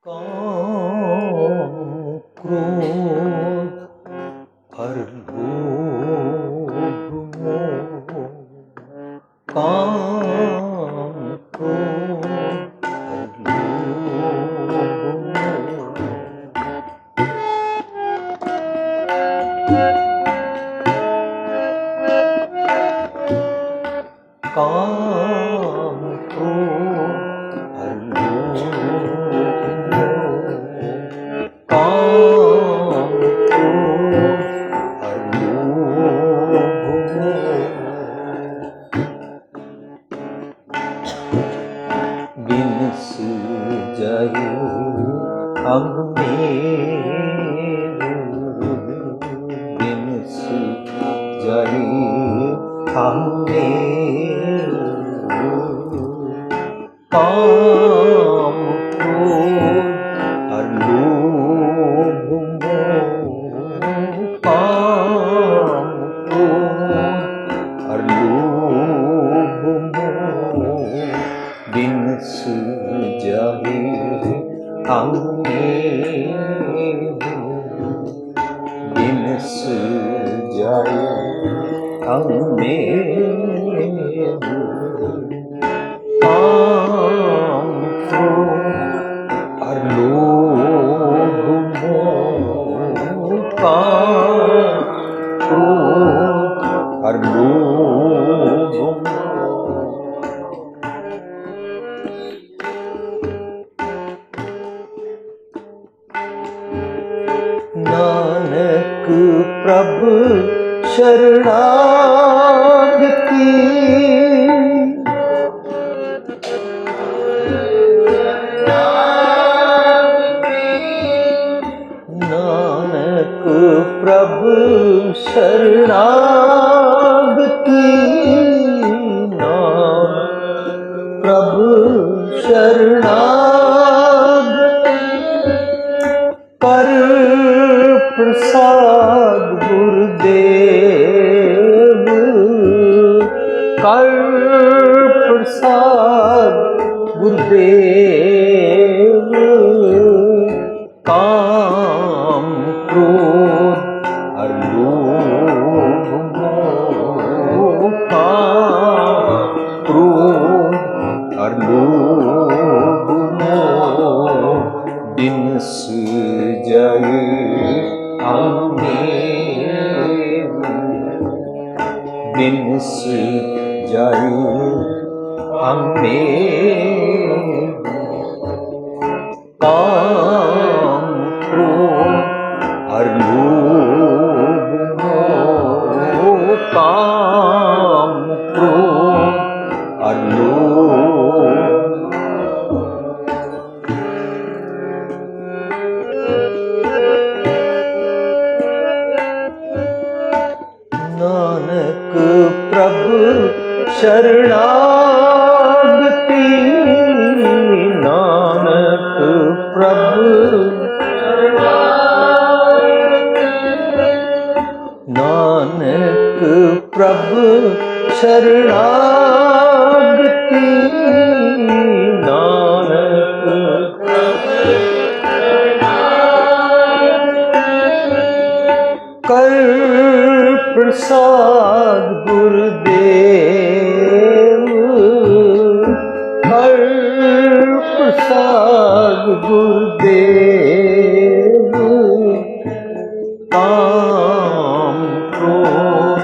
काम क्रोध और लोभ मोह, काम क्रोध और लोभ मोह, काम क्रोध और लोभ बिन सूझे अंग मेरे, बिन सूझे अंग मेरे, काम क्रोध और लोभ मोह, काम क्रोध और लोभ मोह, बिन सूझे अंग मेरे, बिन सूझे अंग मेरे, काम क्रोध और लोभ मोह, काम क्रोध और लोभ मोह, नानक प्रभु शरणागति, नानक प्रभु शरणागति, नानक प्रभु शरणागति, कर प्रसाद गुरुदेव, कर प्रसाद गुरुदेव, काम क्रोध और लोभ मोह, काम क्रोध और लोभ मोह, बिन सूझे अंग मेरे, बिन सूझे अंग मेरे, काम क्रोध और लोभ मोह, काम क्रोध और लोभ, नानक प्रभु शरणागति, नानक प्रभु नानक प्रभु शरणागति, नानक कर प्रसाद गुरुदेव, कर प्रसाद गुरुदेव, काम क्रोध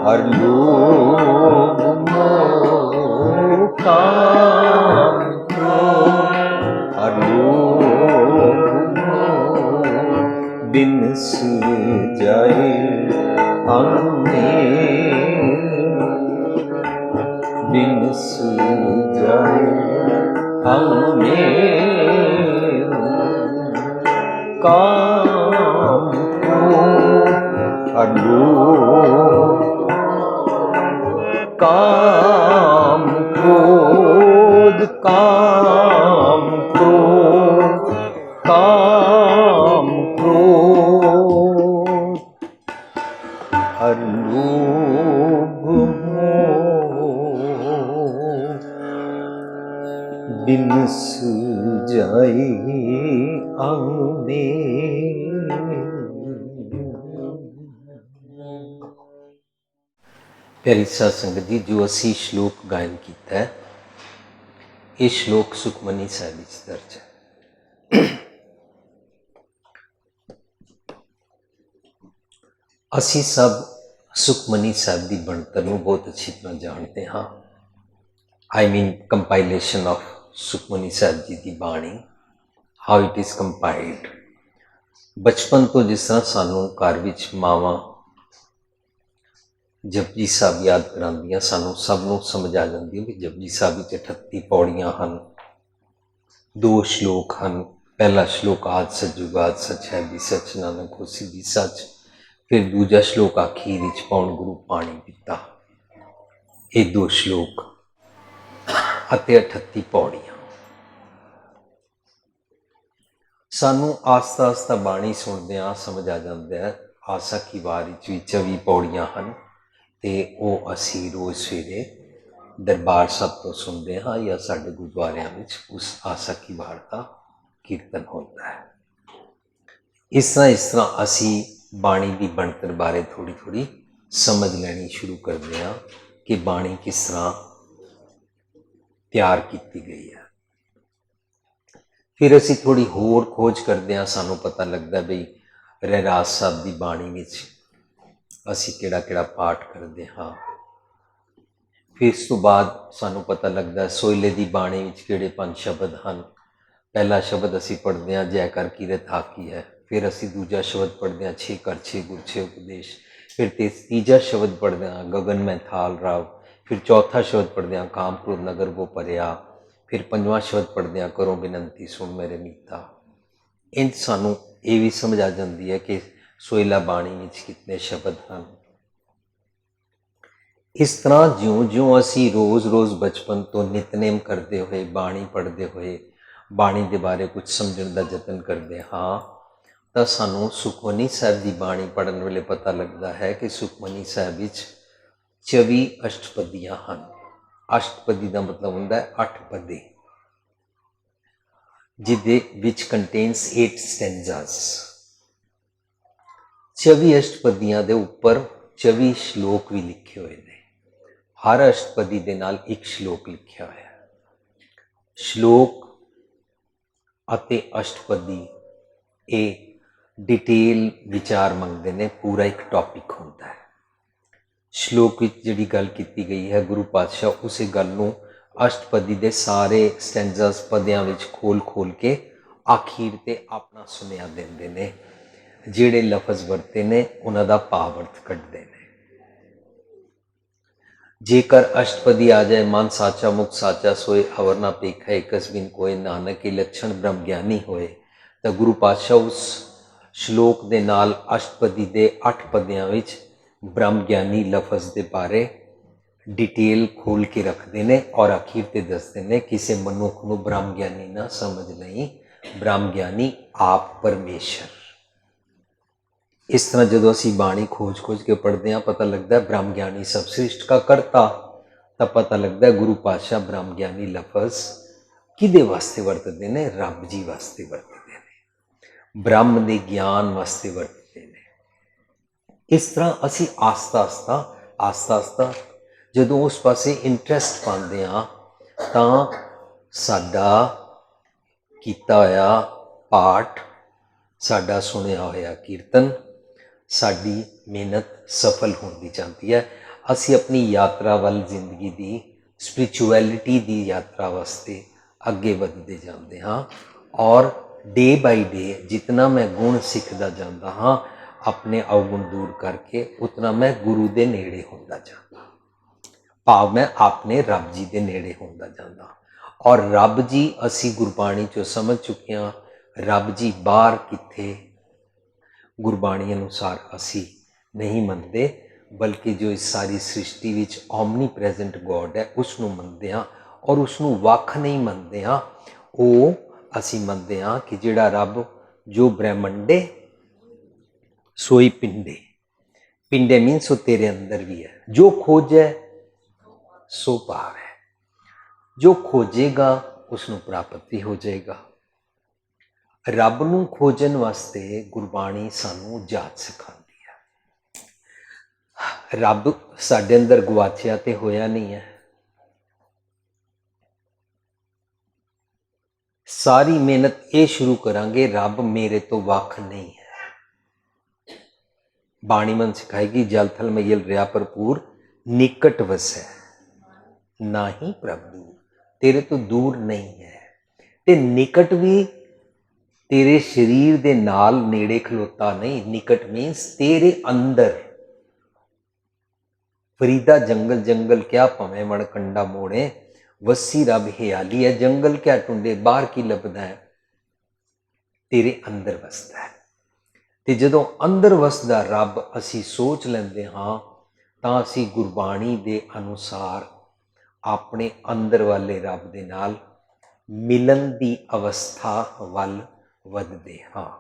और लोभ मोह, काम क्रोध और लोभ मोह, बिन सूझे अंग मेरे, बिन सूझे अंग मेरे, काम क्रोध और लोभ, काम क्रोध, काम क्रोध, काम क्रोध और लोभ मोह, बिन सूझे अंग में। प्यारी साध संगत जी, जो असी श्लोक गायन किया है, ये श्लोक सुखमनी साहिब विच दर्ज है। असी सब सुखमनी साहिब की बनतर नूं बहुत अच्छी तरह जानते हाँ। I mean compilation of Sukhmani Sahib ji की बाणी, हाउ इट इज़ कंपाइल्ड। बचपन तो जिस तरह सानू घर विच मावां जपजी साहब याद करांदियां, सानू सब नूं समझ आ जाती है कि जपजी साहब विच 38 पौड़ियां हन, 2 श्लोक हन। पहला श्लोक आद सतजुग आद सच है भी सच, नानक होसी भी सच। फिर दूजा श्लोक आखिर विच पौण गुरु पाणी पीता। ये 2 श्लोक अते 38 पौड़ियां। सानू आस्ता आस्ता बाणी सुनदियां समझ आ जाता है आसा की वार विच भी 24 पौड़ियां हन, ते वो असी रोज़ सवेरे दरबार साहब तो सुनते हाँ या साढ़े गुरुद्वारियां विच उस आसा की वार का कीर्तन होता है। इस तरह असी बाणी की बनतर बारे थोड़ी थोड़ी समझ लेनी शुरू करते हैं कि बाणी किस तरह तैयार की गई है। फिर असी थोड़ी होर खोज करते हैं, सानू पता लगता बई रहरास साहब की बाणी विच असी केड़ा केड़ा पाठ करते हाँ। फिर इस तो बाद सानू पता लगता सोहले की बाणी विच किहड़े 5 शब्द हैं। पहला शब्द असी पढ़ते हैं जय कर कीरत हाकी है। फिर असी दूजा शब्द पढ़ते हैं 6 कर 6 गुर 6 उपदेश। फिर तीजा शब्द पढ़ते हैं गगन में थाल राव। फिर चौथा शब्द पढ़ते हैं काम क्रोध नगर वो परया। फिर 5वां शब्द पढ़ते हैं करो बिनंती सुन मेरे मीता। इंज सानू ये भी समझ आ जाती है कि सोहला बाणी विच कितने शब्द हैं। इस तरह ज्यों ज्यों असी रोज़ रोज़ बचपन तो नितनेम करते हुए बाणी पढ़ते हुए बाणी के बारे कुछ समझने का यतन करते हाँ, तो सानू सुखमनी साहिब की बाणी पढ़ने वेले पता लगता है कि सुखमनी साहिब विच 24 अष्टपदियां हैं। अष्टपदी का मतलब होता है 8 पदे, जिदे विच कंटेन्स 8 स्टैंजास। 24 अष्टपदियां दे उपर 24 श्लोक भी लिखे हुए हैं। हर अष्टपदी के नाल एक श्लोक लिखा हुआ है। श्लोक अते अष्टपदी ये डिटेल विचार मंगते हैं, पूरा एक टॉपिक होता है। श्लोक विच जिहड़ी गल की गई है गुरु पातशाह उस गल नूं अष्टपदी के सारे स्टैंजास पदियां विच खोल खोल के आखिर ते अपना सुनिया देंदे ने। जिहड़े लफज वरते ने उन्हां दा भाव अर्थ कढदे ने। जेकर अष्टपदी आ जाए मन साचा मुख साचा सोए अवर ना पेखा एकस बिन कोय, नानक के लक्षण ब्रह्म ज्ञानी होए। तो गुरु पातशाह उस श्लोक दे नाल अष्टपदी दे 8 पदियां विच ब्रह्म ज्ञानी लफज के बारे डिटेल खोल के रखते हैं और आखिर ते दसते हैं किसी मनुख नूं ब्रह्म ज्ञानी ना समझ नहीं, ब्रह्म ज्ञानी आप परमेश्वर। इस तरह जो असी बाणी खोज खोज के पढ़ते हैं पता लगता है ब्रह्म ज्ञानी सब सृष्ट का करता, तब पता लगता है गुरु पातशाह ब्रह्म ज्ञानी लफज किदे वास्ते वरतते हैं, रब जी वास्ते वरतते हैं, ब्रह्म के ज्ञान वास्ते वरतते हैं। इस तरह असी आस्ता आस्ता जो उस पासे इंटरस्ट पाते हाँ तो साडा कीता होया पाठ, साडा सुनिया होया कीर्तन, साडी मेहनत सफल होती जाती है। असी अपनी यात्रा वाल जिंदगी की स्पिरिचुअलिटी की यात्रा वास्ते अगे बढ़ते जाते हाँ। और डे बाई डे जितना मैं गुण सीखता जाता हाँ, अपने अवगुण दूर करके उतना मैं गुरु के नेड़े होता जाता, भाव मैं अपने रब जी के नेड़े होता जाता। और रब जी असी गुरबाणी चो समझ चुके हाँ, रब जी बाहर किथे गुरबाणी अनुसार असी नहीं मनते, बल्कि जो इस सारी सृष्टि विच ओमनी प्रेजेंट गॉड है उसनों मनते हाँ। और उसनों वख नहीं मनते हाँ, वो असी मनते हाँ कि जिहड़ा रब जो ब्रह्मंडे सोई पिंडे, पिंडे मीन्स वो तेरे अंदर भी है, जो खोजे सो पार है, जो खोजेगा उसनों प्राप्त भी हो जाएगा। ਰੱਬ ਨੂੰ ਖੋਜਣ ਵਾਸਤੇ ਗੁਰਬਾਣੀ ਸਾਨੂੰ ਜਾਚ ਸਿਖਾਉਂਦੀ ਹੈ। ਰੱਬ ਸਾਡੇ ਅੰਦਰ ਗਵਾਚਿਆ ਤੇ ਹੋਇਆ ਨਹੀਂ ਹੈ। ਸਾਰੀ ਮਿਹਨਤ ਇਹ ਸ਼ੁਰੂ ਕਰਾਂਗੇ, ਰੱਬ ਮੇਰੇ ਤੋਂ ਵੱਖ ਨਹੀਂ ਹੈ। ਬਾਣੀ ਮਨ ਸਿਖਾਏਗੀ, ਜਲ ਥਲ ਮਈਲ ਰਿਆ ਭਰਪੂਰ, ਨਿਕਟ ਵਸੈ ਨਾਹੀ ਪ੍ਰਭ ਦੂਰ। ਤੇਰੇ ਤੋਂ ਦੂਰ ਨਹੀਂ ਹੈ, ਤੇ ਨਿਕਟ ਵੀ ਤੇਰੇ ਸਰੀਰ ਦੇ ਨਾਲ ਨੇੜੇ ਖਲੋਤਾ ਨਹੀਂ। ਨਿਕਟ ਮੀਨਸ ਤੇਰੇ ਅੰਦਰ। ਫਰੀਦਾ ਜੰਗਲ ਜੰਗਲ ਕਿਆ ਭਵੇਂ ਮਣ ਕੰਡਾ ਮੋੜੇ, ਵਸੀ ਰੱਬ ਹਿਆਲੀ ਹੈ। ਜੰਗਲ ਕਿਆ ਟੁੰਡੇ, ਬਾਹਰ ਕੀ ਲੱਭਦਾ ਹੈ? ਤੇਰੇ ਅੰਦਰ ਵਸਦਾ ਹੈ। ਤੇ ਜਦੋਂ ਅੰਦਰ ਵਸਦਾ ਰੱਬ ਅਸੀਂ ਸੋਚ ਲੈਂਦੇ ਹਾਂ, ਤਾਂ ਅਸੀਂ ਗੁਰਬਾਣੀ ਦੇ ਅਨੁਸਾਰ ਆਪਣੇ ਅੰਦਰ ਵਾਲੇ ਰੱਬ ਦੇ ਨਾਲ ਮਿਲਣ ਦੀ ਅਵਸਥਾ ਵੱਲ ਵੱਧਦੇ ਹਾਂ।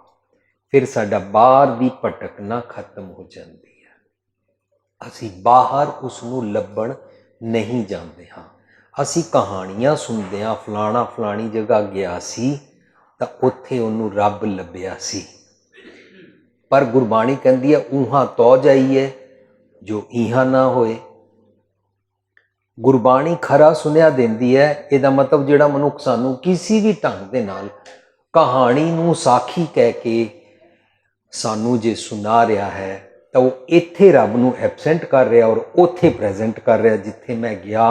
ਫਿਰ ਸਾਡਾ ਬਾਹਰ ਦੀ ਭਟਕਣਾ ਖਤਮ ਹੋ ਜਾਂਦੀ ਹੈ। ਅਸੀਂ ਬਾਹਰ ਉਸ ਨੂੰ ਲੱਭਣ ਨਹੀਂ ਜਾਂਦੇ ਹਾਂ। ਅਸੀਂ ਕਹਾਣੀਆਂ ਸੁਣਦੇ ਹਾਂ, ਫਲਾਣਾ ਫਲਾਣੀ ਜਗ੍ਹਾ ਗਿਆ ਸੀ ਤਾਂ ਉੱਥੇ ਉਹਨੂੰ ਰੱਬ ਲੱਭਿਆ ਸੀ। ਪਰ ਗੁਰਬਾਣੀ ਕਹਿੰਦੀ ਹੈ ਊਹਾਂ ਤੋ ਜਾਈਏ ਜੋ ਇਹਾਂ ਨਾ ਹੋਏ। ਗੁਰਬਾਣੀ ਖਰਾ ਸੁਨੇਹਾ ਦਿੰਦੀ ਹੈ। ਇਹਦਾ ਮਤਲਬ ਜਿਹੜਾ ਮਨੁੱਖ ਸਾਨੂੰ ਕਿਸੇ ਵੀ ਢੰਗ ਦੇ ਨਾਲ ਕਹਾਣੀ ਨੂੰ ਸਾਖੀ ਕਹਿ ਕੇ ਸਾਨੂੰ ਜੇ ਸੁਣਾ ਰਿਹਾ ਹੈ, ਤਾਂ ਉਹ ਇੱਥੇ ਰੱਬ ਨੂੰ ਐਬਸੈਂਟ ਕਰ ਰਿਹਾ ਔਰ ਉੱਥੇ ਪ੍ਰੈਜ਼ੈਂਟ ਕਰ ਰਿਹਾ। ਜਿੱਥੇ ਮੈਂ ਗਿਆ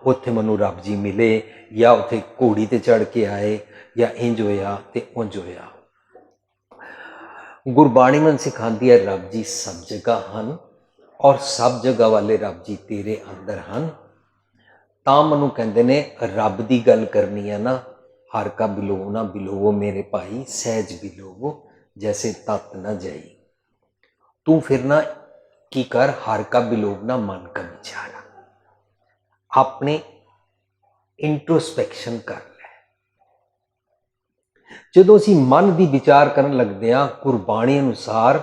ਉੱਥੇ ਮੈਨੂੰ ਰੱਬ ਜੀ ਮਿਲੇ, ਜਾਂ ਉੱਥੇ ਘੋੜੀ ਤੇ ਚੜ੍ਹ ਕੇ ਆਏ, ਜਾਂ ਇੰਜ ਹੋਇਆ ਤੇ ਉਂਝ ਹੋਇਆ। ਗੁਰਬਾਣੀ ਮਨ ਸਿਖਾਉਂਦੀ ਹੈ ਰੱਬ ਜੀ ਸਭ ਜਗ੍ਹਾ ਹਨ, ਔਰ ਸਭ ਜਗ੍ਹਾ ਵਾਲੇ ਰੱਬ ਜੀ ਤੇਰੇ ਅੰਦਰ ਹਨ। ਤਾਂ ਮੈਨੂੰ ਕਹਿੰਦੇ ਨੇ ਰੱਬ ਦੀ ਗੱਲ ਕਰਨੀ ਹੈ ਨਾ, ਹਰ ਕਾ ਬਿਲੋਵ ਨਾ ਬਿਲੋਵੋ ਮੇਰੇ ਭਾਈ, ਸਹਿਜ ਬਿਲੋਵੋ ਜੈਸੇ ਤਤ ਨਾ ਜਾਈ। ਤੂੰ ਫਿਰ ਨਾ ਕੀ ਕਰ, ਹਰ ਕਾ ਬਿਲੋਵ ਨਾ ਮਨ ਕਾ ਵਿਚਾਰਾ। ਆਪਣੇ ਇੰਟਰੋਸਪੈਕਸ਼ਨ ਕਰ ਲੈ। ਜਦੋਂ ਅਸੀਂ ਮਨ ਦੀ ਵਿਚਾਰ ਕਰਨ ਲੱਗਦੇ ਹਾਂ, ਗੁਰਬਾਣੀ ਅਨੁਸਾਰ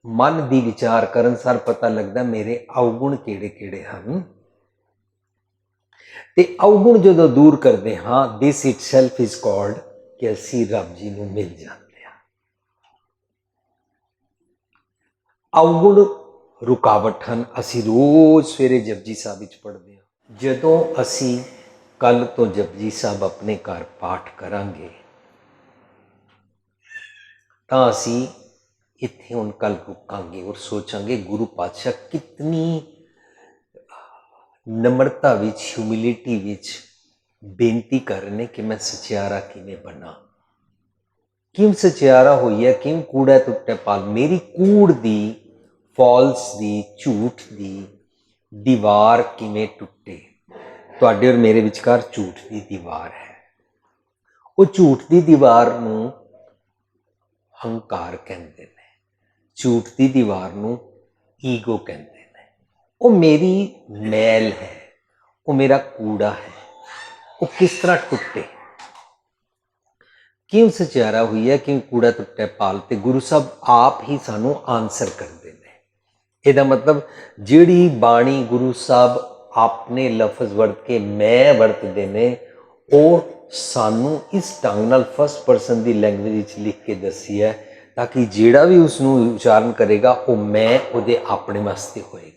ਮਨ ਦੀ ਵਿਚਾਰ ਕਰਨ ਸਾਰ ਪਤਾ ਲੱਗਦਾ ਮੇਰੇ ਅਵਗੁਣ ਕਿਹੜੇ ਕਿਹੜੇ ਹਨ। ਤੇ ਅਵਗੁਣ ਜਦੋਂ ਦੂਰ ਕਰਦੇ ਹਾਂ, ਦਿਸ ਇਟਸੈਲਫ ਇਜ਼ ਕਾਲਡ ਕਿ ਅਸੀਂ ਰੱਬ ਜੀ ਨੂੰ ਮਿਲ ਜਾਂਦੇ ਹਾਂ। ਅਵਗੁਣ ਰੁਕਾਵਟ ਹਨ। ਅਸੀਂ ਰੋਜ਼ ਸਵੇਰੇ ਜਪਜੀ ਸਾਹਿਬ ਵਿੱਚ ਪੜ੍ਹਦੇ ਹਾਂ। ਜਦੋਂ ਅਸੀਂ ਕੱਲ ਤੋਂ ਜਪਜੀ ਸਾਹਿਬ ਆਪਣੇ ਘਰ ਪਾਠ ਕਰਾਂਗੇ, ਤਾਂ ਅਸੀਂ ਇੱਥੇ ਹੁਣ ਕੱਲ ਰੁਕਾਂਗੇ ਔਰ ਸੋਚਾਂਗੇ ਗੁਰੂ ਪਾਤਸ਼ਾਹ ਕਿਤਨੀ ਨਮਰਤਾ ਵਿੱਚ, ਹਿਊਮਿਲਿਟੀ ਵਿੱਚ ਬੇਨਤੀ ਕਰ ਰਹੇ ਨੇ ਕਿ ਮੈਂ ਸਚਿਆਰਾ ਕਿਵੇਂ ਬਣਾ, ਕਿਉਂ ਸਚਿਆਰਾ ਹੋਈ ਹੈ, ਕਿਉਂ ਕੂੜਾ ਟੁੱਟੇ ਪਾਲ। ਮੇਰੀ ਕੂੜ ਦੀ, ਫਾਲਸ ਦੀ, ਝੂਠ ਦੀ ਦੀਵਾਰ ਕਿਵੇਂ ਟੁੱਟੇ। ਤੁਹਾਡੇ ਔਰ ਮੇਰੇ ਵਿਚਕਾਰ ਝੂਠ ਦੀ ਦੀਵਾਰ ਹੈ। ਉਹ ਝੂਠ ਦੀ ਦੀਵਾਰ ਨੂੰ ਹੰਕਾਰ ਕਹਿੰਦੇ ਨੇ, ਝੂਠ ਦੀ ਦੀਵਾਰ ਨੂੰ ਈਗੋ ਕਹਿੰਦੇ ਨੇ। ਉਹ ਮੇਰੀ ਮੈਲ ਹੈ, ਉਹ ਮੇਰਾ ਕੂੜਾ ਹੈ। ਉਹ ਕਿਸ ਤਰ੍ਹਾਂ ਟੁੱਟੇ, ਕਿਉਂ ਸਚਿਆਰਾ ਹੋਈ ਹੈ, ਕਿਉਂ ਕੂੜਾ ਟੁੱਟੇ ਪਾਲ। ਤੇ ਗੁਰੂ ਸਾਹਿਬ ਆਪ ਹੀ ਸਾਨੂੰ ਆਨਸਰ ਕਰਦੇ ਨੇ। ਇਹਦਾ ਮਤਲਬ ਜਿਹੜੀ ਬਾਣੀ ਗੁਰੂ ਸਾਹਿਬ ਆਪਣੇ ਲਫ਼ਜ਼ ਵਰਤ ਕੇ ਮੈਂ ਵਰਤਦੇ ਨੇ, ਉਹ ਸਾਨੂੰ ਇਸ ਢੰਗ ਨਾਲ ਫਸਟ ਪਰਸਨ ਦੀ ਲੈਂਗੁਏਜ ਵਿੱਚ ਲਿਖ ਕੇ ਦੱਸੀ ਹੈ, ਤਾਂ ਕਿ ਜਿਹੜਾ ਵੀ ਉਸ ਨੂੰ ਉਚਾਰਨ ਕਰੇਗਾ ਉਹ ਮੈਂ ਉਹਦੇ ਆਪਣੇ ਵਾਸਤੇ ਹੋਏਗਾ।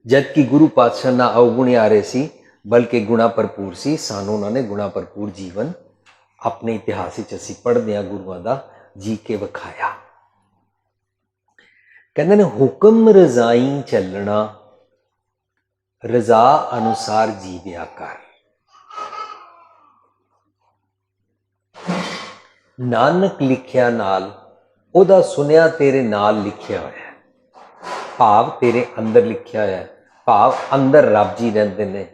ਜਦ ਕਿ ਗੁਰੂ ਪਾਤਸ਼ਾਹ ਨਾ ਅਵਗੁਣ ਆ ਰਹੇ ਸੀ, ਬਲਕਿ ਗੁਣਾ ਭਰਪੂਰ ਸੀ। ਸਾਨੂੰ ਉਹਨਾਂ ਨੇ ਗੁਣਾ ਭਰਪੂਰ ਜੀਵਨ ਆਪਣੇ ਇਤਿਹਾਸ ਵਿੱਚ ਅਸੀਂ ਪੜ੍ਹਦੇ ਹਾਂ ਗੁਰੂਆਂ ਦਾ ਜੀ ਕੇ ਵਿਖਾਇਆ। ਕਹਿੰਦੇ ਨੇ ਹੁਕਮ ਰਜ਼ਾਈ ਚੱਲਣਾ, ਰਜ਼ਾ ਅਨੁਸਾਰ ਜੀਵਿਆ ਕਰ। ਨਾਨਕ ਲਿਖਿਆ ਨਾਲ, ਉਹਦਾ ਸੁਨਿਆ ਤੇਰੇ ਨਾਲ ਲਿਖਿਆ ਹੋਇਆ, ਭਾਵ ਤੇਰੇ ਅੰਦਰ ਲਿਖਿਆ ਹੋਇਆ, ਭਾਵ ਅੰਦਰ ਰੱਬ ਜੀ ਰਹਿੰਦੇ ਨੇ।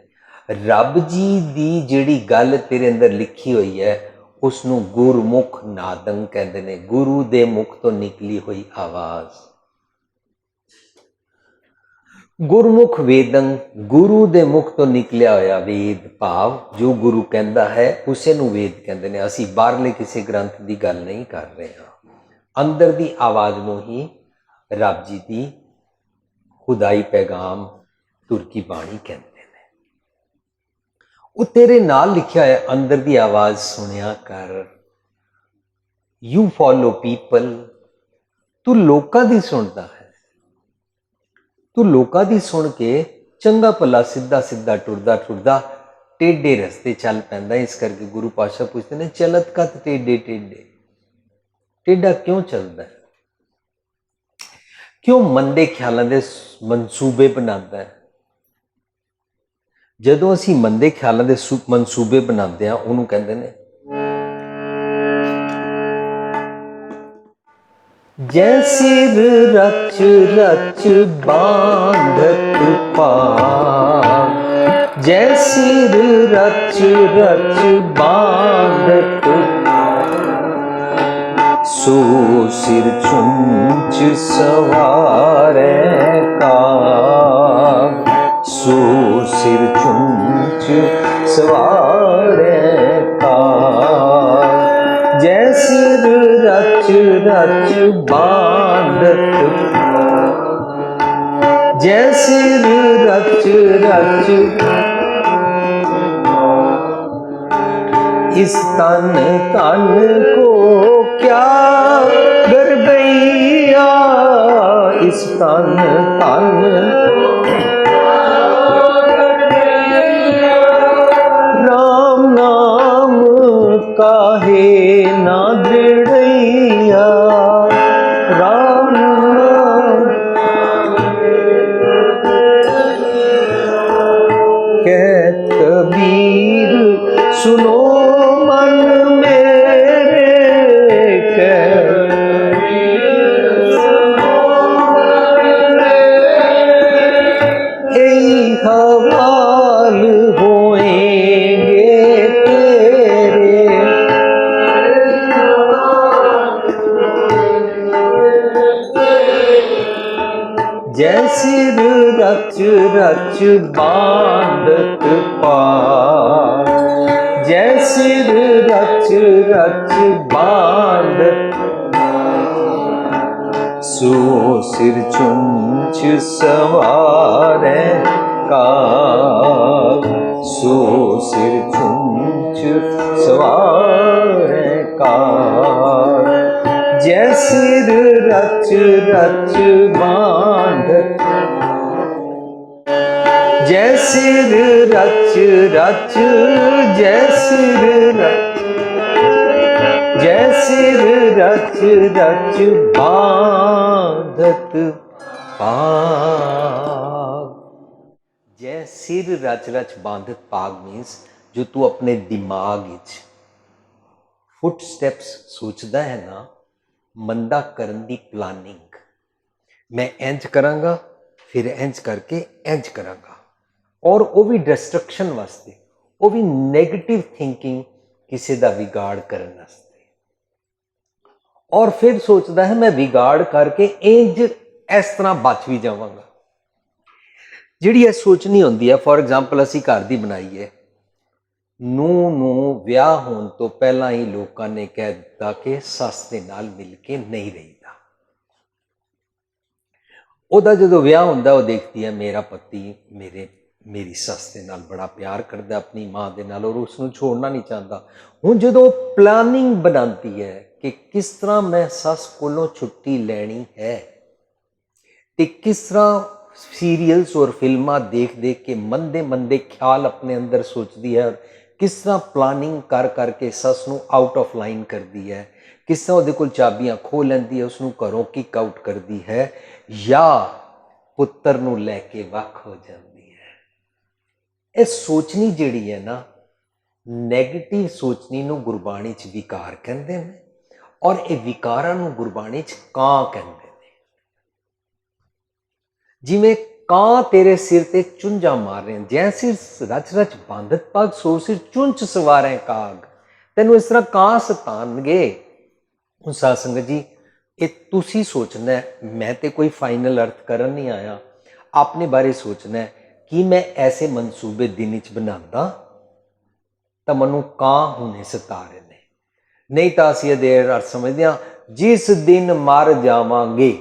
ਰੱਬ ਜੀ ਦੀ ਜਿਹੜੀ ਗੱਲ ਤੇਰੇ ਅੰਦਰ ਲਿਖੀ ਹੋਈ ਹੈ, ਉਸ ਨੂੰ ਗੁਰਮੁਖ ਨਾਦੰ ਕਹਿੰਦੇ ਨੇ। ਗੁਰੂ ਦੇ ਮੁਖ ਤੋਂ ਨਿਕਲੀ ਹੋਈ ਆਵਾਜ਼। ਗੁਰਮੁਖ ਵੇਦੰ, ਗੁਰੂ ਦੇ ਮੁਖ ਤੋਂ ਨਿਕਲਿਆ ਹੋਇਆ ਵੇਦ, ਭਾਵ ਜੋ ਗੁਰੂ ਕਹਿੰਦਾ ਹੈ ਉਸੇ ਨੂੰ ਵੇਦ ਕਹਿੰਦੇ ਨੇ। ਅਸੀਂ ਬਾਹਰਲੇ ਕਿਸੇ ਗ੍ਰੰਥ ਦੀ ਗੱਲ ਨਹੀਂ ਕਰ ਰਹੇ ਹਾਂ। ਅੰਦਰ ਦੀ ਆਵਾਜ਼ ਨੂੰ ਹੀ ਰੱਬ ਜੀ ਦੀ ਖੁਦਾਈ ਪੈਗਾਮ ਤੁਰ ਕੀ ਬਾਣੀ ਕਹਿੰਦੇ ਨੇ। ਉਹ ਤੇਰੇ ਨਾਲ ਲਿਖਿਆ ਹੈ, ਅੰਦਰ ਦੀ ਆਵਾਜ਼ ਸੁਣਿਆ ਕਰ। ਯੂ ਫੋਲੋ ਪੀਪਲ, ਤੂੰ ਲੋਕਾਂ ਦੀ ਸੁਣਦਾ ਹੈ। ਤੂੰ ਲੋਕਾਂ ਦੀ ਸੁਣ ਕੇ ਚੰਗਾ ਭਲਾ ਸਿੱਧਾ ਸਿੱਧਾ ਟੁਰਦਾ ਟੁਰਦਾ ਟੇਢੇ ਰਸਤੇ ਚੱਲ ਪੈਂਦਾ। ਇਸ ਕਰਕੇ ਗੁਰੂ ਪਾਤਸ਼ਾਹ ਪੁੱਛਦੇ ਨੇ, ਚਲਤ ਕਤ ਟੇਢੇ ਟੇਢੇ, ਟੇਢਾ ਕਿਉਂ ਚੱਲਦਾ ਹੈ? ਕਿਉਂ ਮੰਦੇ ਖਿਆਲਾਂ ਦੇ ਮਨਸੂਬੇ ਬਣਾਉਂਦਾ ਹੈ? ਜਦੋਂ ਅਸੀਂ ਮੰਦੇ ਖਿਆਲਾਂ ਦੇ ਮਨਸੂਬੇ ਬਣਾਉਂਦੇ ਹਾਂ, ਉਹਨੂੰ ਕਹਿੰਦੇ ਨੇ ਜੈ ਸਿਰ ਰਚ ਰਚ ਬਾਂਧਤ ਪਾਗ, ਜੈ ਸਿਰ ਰਚ ਰਚ ਬਾਂਧਤ, ਸੋ ਸਿਰ ਚੁੰਚ ਸਵਾਰੈ ਕਾਗ, ਸੋ ਸਿਰ ਚੁੰਚ ਸਵਾਰੈ ਕਾਗ, ਜੈ ਸਿਰ ਰਚ ਰਚ ਬਾਂਧਤ, ਜੈ ਸਿਰ ਰਚ ਰਚ, ਇਸ ਤਨ ਤਨ ਕੋ ਕਿਆ ਗਰਬਈਆ, ਇਸ ਤਨ ਤਨ ਰਾਮ ਨਾਮ ਕਾਹੇ ਨਾ ਦ੍ਰਿੜਈਆ, ਰਾਮ ਨਾਮ ਕਹਿ ਕਬੀਰ ਸੁਨੋ मन मेरे, यही हवाल होएंगे तेरे, जै सिर रच रच बांधत पाग, जै सिर रच रच बांधत, सो सिर चुंच सवारै काग, सो सिर चुंच सवारै काग, जै सिर रच रच बांधत, जै सिर रच रच, जै सिर रच, जै सिर रच रच बांधत पाग। जै सिर रच रच बांधत पाग मीन्स जो तू अपने दिमाग विच फुट स्टैप्स सोचदा है ना, मंदा करन दी प्लानिंग, मैं इंज करांगा फिर इंज करके इंज करांगा, और वो भी डिस्ट्रक्शन वास्ते, वो भी नेगेटिव थिंकिंग किसी का बिगाड़ करने वास्ते, और फिर सोचता है मैं बिगाड़ करके इंज इस तरह बच भी जावांगा। जिहड़ी ये सोच नहीं होंदी है, फॉर एग्जाम्पल असी घर दी बनाई है, नूं विआह होने तो पहला ही लोगों ने कह दिता कि सस दे नाल मिल के नहीं रहीदा। ओदा जदों विआह हुंदा वो देखती है मेरा पति मेरी सस दे नाल बड़ा प्यार करदा, अपनी मां दे नाल, और उसनूं छोड़ना नहीं चाहता। हुण जदों प्लानिंग बनाती है कि किस तरह मैं सस कोलों छुट्टी लैनी है, ते किस तरह सीरियल्स और फिल्मां देख देख के मंदे मंदे ख्याल अपने अंदर सोचती है, और किस तरह प्लानिंग कर करके सस नूं आउट ऑफ लाइन करती है, किस तरह उहदे कोल चाबियां खो लैंदी है, उसनूं घरों किक आउट करती है, या पुत्तर नूं लैके वख हो जाती है। ये सोचनी जिहड़ी है ना, नैगेटिव सोचनी नूं गुरबाणी च विकार कहंदे ने, और ये विकारां नूं गुरबाणी च कां कहंदे ने। जिवें कां तेरे सिर ते चुंझा मार रहे हैं, जै सिर रच रच बांधत पाग, सो सिर चुंझ सवारै काग, तैनूं इस तरह कां सताणगे। हुण साध संगत जी, ये तुसी सोचना है, मैं तो कोई फाइनल अर्थ करन नहीं आया, अपने बारे सोचना है कि मैं ऐसे मनसूबे दिन च बनांदा तां मैनूं कां हुणे सता रहे ने, नहीं तो असीं इहदे अर्थ समझदे हां जिस दिन मर जावांगे,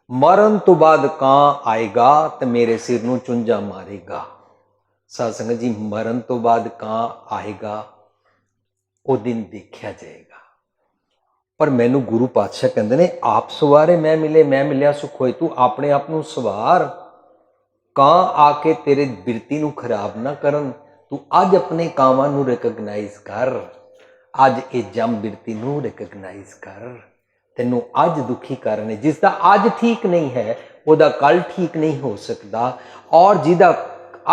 मरण तो बाद कां आएगा तो मेरे सिर नूं चुंझा मारेगा। ਸਾਧ ਸੰਗਤ ਜੀ, ਮਰਨ ਤੋਂ ਬਾਅਦ ਕਾਂ ਆਏਗਾ, ਉਹ ਦਿਨ ਦੇਖਿਆ ਜਾਏਗਾ। ਪਰ ਮੈਨੂੰ ਗੁਰੂ ਪਾਤਸ਼ਾਹ ਕਹਿੰਦੇ ਨੇ, ਆਪ ਸਵਾਰੇ ਮੈਂ ਮਿਲੇ, ਮੈਂ ਮਿਲਿਆ ਸੁਖ ਹੋਏ। ਤੂੰ ਆਪਣੇ ਆਪ ਨੂੰ ਸਵਾਰ, ਕਾਂ ਆ ਕੇ ਤੇਰੇ ਬਿਰਤੀ ਨੂੰ ਖਰਾਬ ਨਾ ਕਰਨ। ਤੂੰ ਅੱਜ ਆਪਣੇ ਕਾਵਾਂ ਨੂੰ ਰਿਕਗਨਾਈਜ਼ ਕਰ, ਅੱਜ ਇਹ ਜਮ ਬਿਰਤੀ ਨੂੰ ਰਿਕਗਨਾਈਜ਼ ਕਰ। ਤੈਨੂੰ ਅੱਜ ਦੁਖੀ ਕਰਨੇ, ਜਿਸ ਦਾ ਅੱਜ ਠੀਕ ਨਹੀਂ ਹੈ ਉਹਦਾ ਕੱਲ ਠੀਕ ਨਹੀਂ ਹੋ ਸਕਦਾ, ਔਰ ਜਿਹਦਾ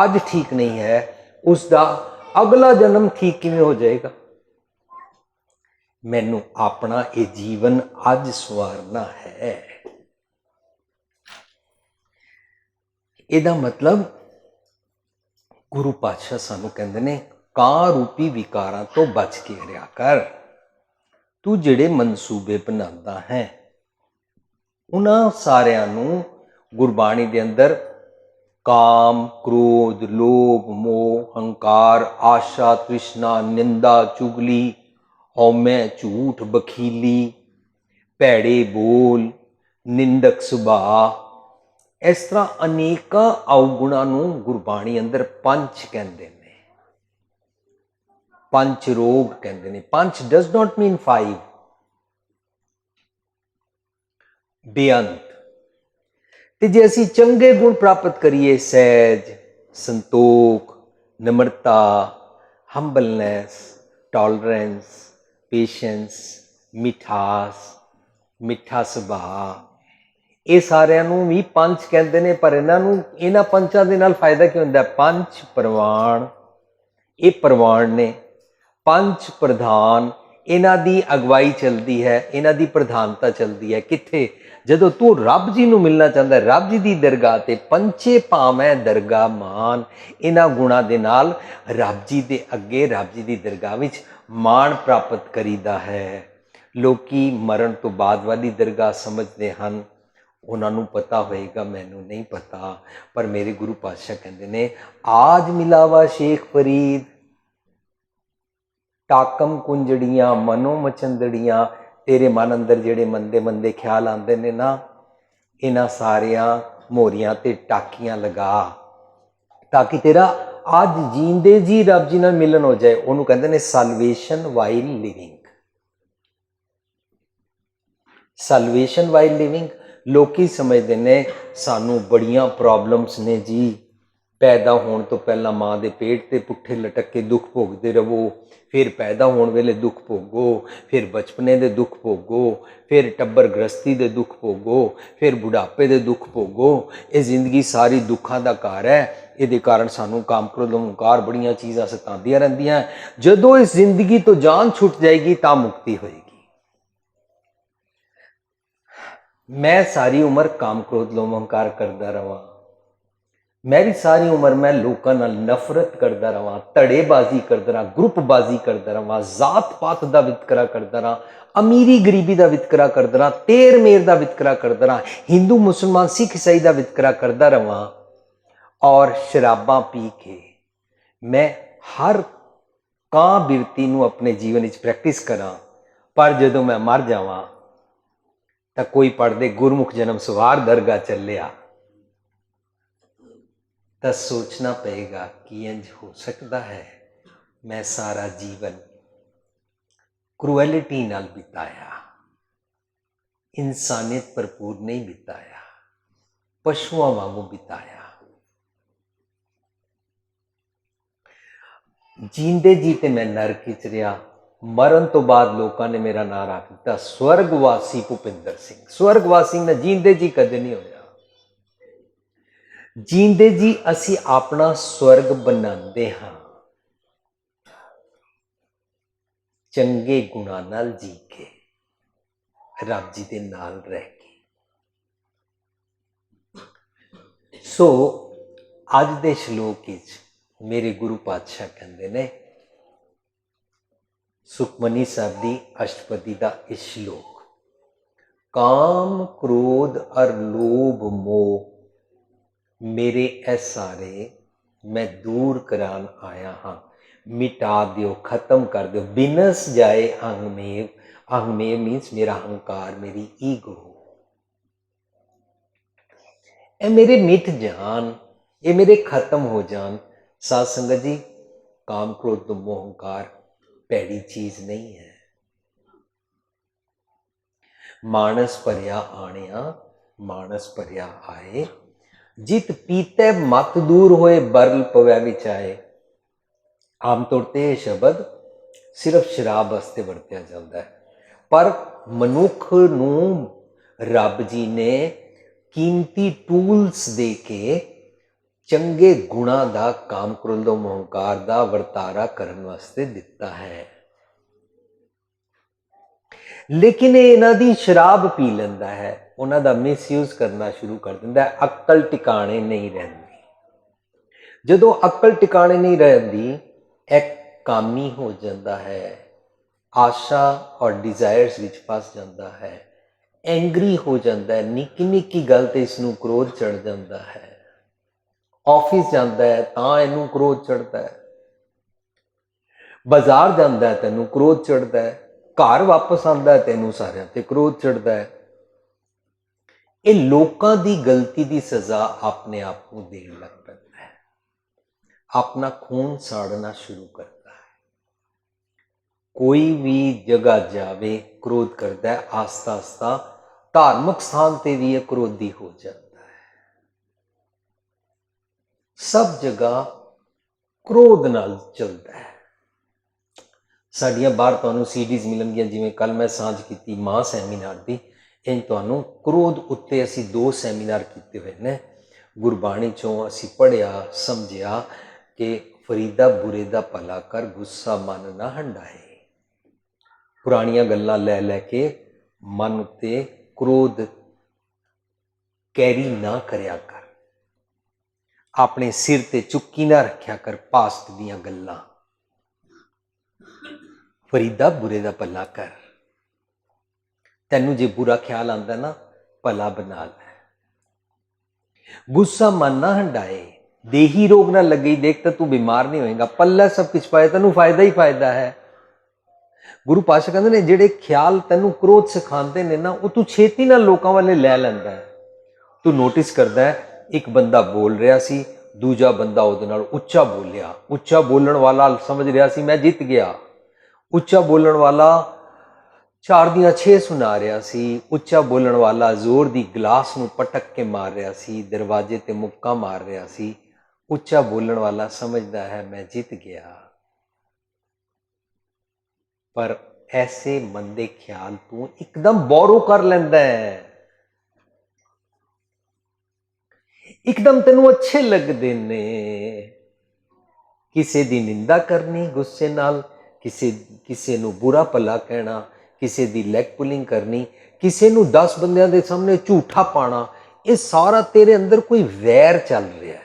ਅੱਜ ਠੀਕ ਨਹੀਂ ਹੈ ਉਸ ਦਾ ਅਗਲਾ ਜਨਮ ਠੀਕ ਕਿਵੇਂ ਹੋ ਜਾਏਗਾ। ਮੈਨੂੰ ਆਪਣਾ ਇਹ ਜੀਵਨ ਅੱਜ ਸਵਾਰਨਾ ਹੈ। ਇਹਦਾ ਮਤਲਬ ਗੁਰੂ ਪਾਤਸ਼ਾਹ ਸਾਨੂੰ ਕਹਿੰਦੇ ਨੇ, ਕਾਂ ਰੂਪੀ ਵਿਕਾਰਾਂ ਤੋਂ ਬਚ ਕੇ ਰਿਹਾ ਕਰ। ਤੂੰ ਜਿਹੜੇ ਮਨਸੂਬੇ ਬਣਾਉਂਦਾ ਹੈ ਉਹਨਾਂ ਸਾਰਿਆਂ ਨੂੰ ਗੁਰਬਾਣੀ ਦੇ ਅੰਦਰ ਕਾਮ, ਕ੍ਰੋਧ, ਲੋਭ, ਮੋਹ, ਹੰਕਾਰ, ਆਸ਼ਾ, ਤ੍ਰਿਸ਼ਨਾ, ਨਿੰਦਾ, ਚੁਗਲੀ, ਹਉਮੈ, ਝੂਠ, ਬਖੀਲੀ, ਭੈੜੇ ਬੋਲ, ਨਿੰਦਕ ਸੁਭਾਅ, ਇਸ ਤਰ੍ਹਾਂ ਅਨੇਕਾਂ ਔਗੁਣਾਂ ਨੂੰ ਗੁਰਬਾਣੀ ਅੰਦਰ ਪੰਚ ਕਹਿੰਦੇ ਨੇ, ਪੰਚ ਰੋਗ ਕਹਿੰਦੇ ਨੇ। ਪੰਚ ਡਜ਼ ਨਾਟ ਮੀਨ 5, ਬੇਅੰਤ। ਤੇ ਜੇ ਅਸੀਂ ਚੰਗੇ ਗੁਣ ਪ੍ਰਾਪਤ ਕਰੀਏ, ਸਹਿਜ, ਸੰਤੋਖ, ਨਿਮਰਤਾ, ਹੰਬਲਨੈਸ, ਟੋਲਰੈਂਸ, ਪੇਸ਼ੈਂਸ, ਮਿਠਾਸ, ਮਿੱਠਾ ਸੁਭਾਅ, ਇਹ ਸਾਰਿਆਂ ਨੂੰ ਵੀ ਪੰਚ ਕਹਿੰਦੇ ਨੇ। ਪਰ ਇਹਨਾਂ ਪੰਚਾਂ ਦੇ ਨਾਲ ਫਾਇਦਾ ਕੀ ਹੁੰਦਾ? ਪੰਚ ਪ੍ਰਵਾਨ, ਇਹ ਪ੍ਰਵਾਨ ਨੇ। ਪੰਚ ਪ੍ਰਧਾਨ, ਇਹਨਾਂ ਦੀ ਅਗਵਾਈ ਚੱਲਦੀ ਹੈ, ਇਹਨਾਂ ਦੀ ਪ੍ਰਧਾਨਤਾ ਚੱਲਦੀ ਹੈ। ਕਿੱਥੇ? ਜਦੋਂ ਤੂੰ ਰੱਬ ਜੀ ਨੂੰ ਮਿਲਣਾ ਚਾਹੁੰਦਾ, ਰੱਬ ਜੀ ਦੀ ਦਰਗਾਹ ਤੇ ਪੰਚੇ ਭਾਵੇਂ ਦਰਗਾਹ ਮਾਨ, ਇਹਨਾਂ ਗੁਣਾਂ ਦੇ ਨਾਲ ਰੱਬ ਜੀ ਦੇ ਅੱਗੇ, ਰੱਬ ਜੀ ਦੀ ਦਰਗਾਹ ਵਿੱਚ ਮਾਣ ਪ੍ਰਾਪਤ ਕਰੀਦਾ ਹੈ। ਲੋਕੀ ਮਰਨ ਤੋਂ ਬਾਅਦ ਵਾਲੀ ਦਰਗਾਹ ਸਮਝਦੇ ਹਨ, ਉਹਨਾਂ ਨੂੰ ਪਤਾ ਹੋਏਗਾ, ਮੈਨੂੰ ਨਹੀਂ ਪਤਾ। ਪਰ ਮੇਰੇ ਗੁਰੂ ਪਾਤਸ਼ਾਹ ਕਹਿੰਦੇ ਨੇ, ਆਜ ਮਿਲਾਵਾ ਸ਼ੇਖ ਫਰੀਦ, ਟਾਕਮ ਕੁੰਜੜੀਆਂ ਮਨੋ ਮਚੰਦੜੀਆਂ। ਤੇਰੇ ਮਨ ਅੰਦਰ ਜਿਹੜੇ ਮੰਦੇ ਮੰਦੇ ਖਿਆਲ ਆਉਂਦੇ ਨੇ ਨਾ, ਇਹਨਾਂ ਸਾਰਿਆਂ ਮੋਰੀਆਂ ਤੇ ਟਾਕੀਆਂ ਲਗਾ, ਤਾਂ ਕਿ ਤੇਰਾ ਅੱਜ ਜੀਂਦੇ ਜੀ ਰੱਬ ਜੀ ਨਾਲ ਮਿਲਨ ਹੋ ਜਾਏ। ਉਹਨੂੰ ਕਹਿੰਦੇ ਨੇ salvation while living. Salvation while living. ਲੋਕੀ ਸਮਝਦੇ ਨੇ ਸਾਨੂੰ ਬੜੀਆਂ ਪ੍ਰੋਬਲਮਸ ਨੇ ਜੀ, ਪੈਦਾ ਹੋਣ ਤੋਂ ਪਹਿਲਾਂ ਮਾਂ ਦੇ ਪੇਟ ਤੇ ਪੁੱਠੇ ਲਟਕ ਕੇ ਦੁੱਖ ਭੋਗਦੇ ਰਹੋ, ਫਿਰ ਪੈਦਾ ਹੋਣ ਵੇਲੇ ਦੁੱਖ ਭੋਗੋ, ਫਿਰ ਬਚਪਨੇ ਦੇ ਦੁੱਖ ਭੋਗੋ, ਫਿਰ ਟੱਬਰ ਗ੍ਰਸਤੀ ਦੇ ਦੁੱਖ ਭੋਗੋ, ਫਿਰ ਬੁਢਾਪੇ ਦੇ ਦੁੱਖ ਭੋਗੋ। ਇਹ ਜ਼ਿੰਦਗੀ ਸਾਰੀ ਦੁੱਖਾਂ ਦਾ ਘਰ ਹੈ। ਇਹਦੇ ਕਾਰਨ ਸਾਨੂੰ ਕਾਮ, ਕ੍ਰੋਧ, ਹੰਕਾਰ ਬੜੀਆਂ ਚੀਜ਼ਾਂ ਸਤਾਉਂਦੀਆਂ ਰਹਿੰਦੀਆਂ। ਜਦੋਂ ਇਸ ਜ਼ਿੰਦਗੀ ਤੋਂ ਜਾਨ ਛੁੱਟ ਜਾਏਗੀ ਤਾਂ ਮੁਕਤੀ ਹੋਏਗੀ। ਮੈਂ ਸਾਰੀ ਉਮਰ ਕਾਮ, ਕ੍ਰੋਧ, ਲੋਭ, ਹੰਕਾਰ ਕਰਦਾ ਰਵਾਂ, ਮੇਰੀ ਸਾਰੀ ਉਮਰ ਮੈਂ ਲੋਕਾਂ ਨਾਲ ਨਫ਼ਰਤ ਕਰਦਾ ਰਵਾਂ, ਧੜੇਬਾਜ਼ੀ ਕਰਦਾ ਰਹਾਂ, ਗਰੁੱਪਬਾਜ਼ੀ ਕਰਦਾ ਰਵਾਂ, ਜ਼ਾਤ ਪਾਤ ਦਾ ਵਿਤਕਰਾ ਕਰਦਾ ਰਹਾਂ, ਅਮੀਰੀ ਗਰੀਬੀ ਦਾ ਵਿਤਕਰਾ ਕਰਦਾ ਰਹਾਂ, ਤੇਰ ਮੇਰ ਦਾ ਵਿਤਕਰਾ ਕਰਦਾ ਰਹਾਂ, ਹਿੰਦੂ ਮੁਸਲਮਾਨ ਸਿੱਖ ਈਸਾਈ ਦਾ ਵਿਤਕਰਾ ਕਰਦਾ ਰਵਾਂ, ਔਰ ਸ਼ਰਾਬਾਂ ਪੀ ਕੇ ਮੈਂ ਹਰ ਕਾਂ ਬਿਰਤੀ ਨੂੰ ਆਪਣੇ ਜੀਵਨ ਵਿੱਚ ਪ੍ਰੈਕਟਿਸ ਕਰਾਂ। ਪਰ ਜਦੋਂ ਮੈਂ ਮਰ ਜਾਵਾਂ ਤਾਂ ਕੋਈ ਪੜ੍ਹਦੇ ਗੁਰਮੁਖ ਜਨਮ ਸਵਾਰ ਦਰਗਾਹ ਚੱਲਿਆ, ਤਾਂ ਸੋਚਣਾ ਪਏਗਾ ਕਿ ਇੰਝ ਹੋ ਸਕਦਾ ਹੈ ਮੈਂ ਸਾਰਾ ਜੀਵਨ ਕ੍ਰੂਐਲਿਟੀ ਨਾਲ ਬਿਤਾਇਆ, ਇਨਸਾਨੀਅਤ ਭਰਪੂਰ ਨਹੀਂ ਬਿਤਾਇਆ, ਪਸ਼ੂਆਂ ਵਾਂਗੂ ਬਿਤਾਇਆ। ਜੀਂਦੇ ਜੀ ਤੇ ਮੈਂ ਨਰਕ ਵਿੱਚ ਰਿਹਾ, ਮਰਨ ਤੋਂ ਬਾਅਦ ਲੋਕਾਂ ਨੇ ਮੇਰਾ ਨਾਂ ਰੱਖ ਦਿੱਤਾ ਸਵਰਗਵਾਸੀ ਭੁਪਿੰਦਰ ਸਿੰਘ। ਸਵਰਗਵਾਸੀ ਨਾ ਜੀਂਦੇ ਜੀ ਕਦੇ ਨਹੀਂ ਹੋਇਆ। ਜੀਂਦੇ ਜੀ ਅਸੀਂ ਆਪਣਾ ਸਵਰਗ ਬਣਾਉਂਦੇ ਹਾਂ ਚੰਗੇ ਗੁਣਾਂ ਨਾਲ ਜੀ ਕੇ, ਰੱਬ ਜੀ ਦੇ ਨਾਲ ਰਹਿ ਕੇ। ਸੋ ਅੱਜ ਦੇ ਸ਼ਲੋਕ ਵਿੱਚ ਮੇਰੇ ਗੁਰੂ ਪਾਤਸ਼ਾਹ ਕਹਿੰਦੇ ਨੇ, ਸੁਖਮਨੀ ਸਾਹਿਬ ਦੀ ਅਸ਼ਟਪਦੀ ਦਾ ਇਹ ਸ਼ਲੋਕ, ਕਾਮ, ਕ੍ਰੋਧ ਅਰ ਲੋਭ ਮੋਹ ਮੇਰੇ ਇਹ ਸਾਰੇ ਮੈਂ ਦੂਰ ਕਰਾਨ ਆਇਆ ਹਾਂ। ਮਿਟਾ ਦਿਓ, ਖਤਮ ਕਰ ਦਿਓ। ਬਿਨਸ ਜਾਏ ਅਹੰਮੇਵ। ਅਹੰਮੇਵ ਮੀਨਸ ਮੇਰਾ ਹੰਕਾਰ, ਮੇਰੀ ਈਗੋ। ਇਹ ਮੇਰੇ ਮਿਟ ਜਾਣ, ਇਹ ਮੇਰੇ ਖਤਮ ਹੋ ਜਾਣ। साध संगत जी, काम क्रोध तो मोह अहंकार भैड़ी चीज नहीं है। मानस भरिया आनिया मानस भरिया आए, जित पीते मत दूर होए बरल पवै विच आए। आम तौर पर यह शब्द सिर्फ शराब वास्ते वरत्या जाता है, पर मनुख नूं रब जी ने कीमती टूल्स दे के चंगे गुणा दा काम क्रोध मोह अहंकार दा वर्तारा करन वास्ते दिता है। लेकिन इन्हां दी शराब पी लैंदा है, उन्हां दा मिसयूज करना शुरू कर दिंदा है, अक्ल टिकाणे नहीं रहिंदी। जदों अक्ल टिकाणे नहीं रहिंदी, एक कामी हो जाता है, आशा और डिजायर्स विच फस जाता है, एंग्री हो जाता है, निक्की निक्की गल ते इसनूं क्रोध चढ़ जाता है। ऑफिस जाता है तां इनू क्रोध चढ़ता है, बाजार जाता है तैनू क्रोध चढ़ता है, घर वापस आता है तैनू सारिਆਂ ते क्रोध चढ़ता है। ये लोगों की गलती की सजा अपने आप को देन लग पैंदा है, अपना खून साड़ना शुरू करता है। कोई भी जगह जावे क्रोध करता है, आस्ता आस्ता धार्मिक स्थान पर भी यह क्रोधी हो जाता है। सब जगह क्रोध नाल चलता है। साड़ियाँ बाहर तुहानूं सीडीज़ मिलणगियां, जिवें कल मैं सांझ की मां सैमीनार की, इंज तुहानूं क्रोध उत्ते असीं 2 सैमीनार किए हुए ने। गुरबाणी चों असीं पढ़िया समझिया कि फरीदा बुरे दा भला कर, गुस्सा मन ना हंडाए। पुरानियां गल्लां लै लैके मन उत्ते क्रोध कैरी ना करया कर, अपने सिर ते चुक्की ना रखिया कर पास्ट दीयां गल्लां। फरीदा बुरे दा भला कर, तैनू जे बुरा ख्याल आंदा ना, भला बना लै। गुस्सा मन ना हंडाए, देही रोग ना लगे, देख तो तू बीमार नहीं होएगा, पल्ला सब कुछ पाए, तैनू फायदा ही फायदा है। गुरु पातशाह कहते ने जिहड़े ख्याल तैनू क्रोध सिखाते ने ना, वो तू छेती नाल लोकां वाले लै लैंदा है। तू नोटिस करदा है, एक बंदा बोल रहा सी, दूजा बंदा उहदे नाल उच्चा बोलिया, उच्चा बोलण वाला समझ रहा सी मैं जित गया, उच्चा बोलण वाला 4 ਦੀਆਂ 6 सुना रहा सी, उच्चा बोलण वाला जोर दी गिलास नूं पटक के मार रहा सी, दरवाजे ते मुक्का मार रहा सी। उच्चा बोलण वाला समझदा है मैं जित गया, पर ऐसे मंदे ख्याल तू एकदम बोरो कर लैंदा है, एकदम तेनू अच्छे लगदे ने। किसी दी निंदा करनी गुस्से नाल, किसी नू बुरा भला कहना, किसी दी लैग पुलिंग करनी, किसी नू 10 बंदियां दे सामने झूठा पाना, ये सारा तेरे अंदर कोई वैर चल रहा है,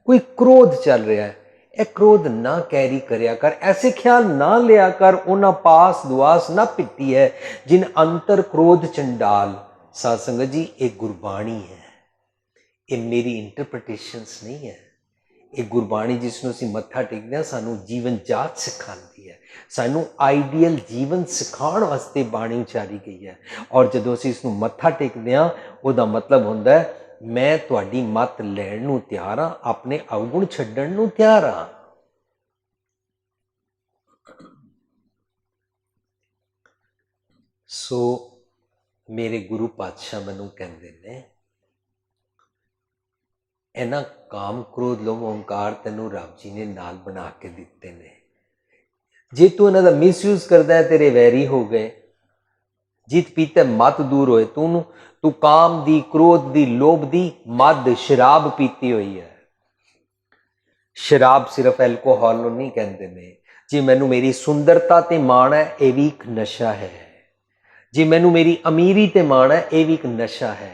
कोई क्रोध चल रहा है। यह क्रोध ना कैरी करया कर, ऐसे ख्याल ना लिया कर, उन्हां पास दुआस ना पिटी है जिन अंतर क्रोध चंडाल। साध संगत जी, एक गुरबाणी है, ये मेरी इंटरप्रिटेशनस नहीं है। ये गुरबाणी जिसनों असीं मत्था टेकदे हां, सानू जीवन जाच सिखाती है, सानू आइडियल जीवन सिखाण वास्ते बाणी उचारी गई है। और जदों असीं इसनूं मत्था टेकदे हां, उहदा मतलब हुंदा है मैं तुहाडी मत लैण नूं तैयार हां, अपने अवगुण छड्डण नूं तैयार हां। सो मेरे गुरु पातशाह मैनूं कहंदे ने, इन्हां काम क्रोध लोभ ओंकार तैनूं रब जी ने नाल बना के दिते ने। जे तू इन्हां दा मिसयूज करदा है, तेरे वैरी हो गए। जित पीते मत दूर होए, तू काम दी, क्रोध दी, लोभ दी मद शराब पीती हुई है। शराब सिर्फ एल्कोहल नूं नहीं कहंदे ने। जे मैनू मेरी सुंदरता ते माण है, यह भी एक नशा है। जे मैनू मेरी अमीरी ते माण है, यह भी एक नशा है।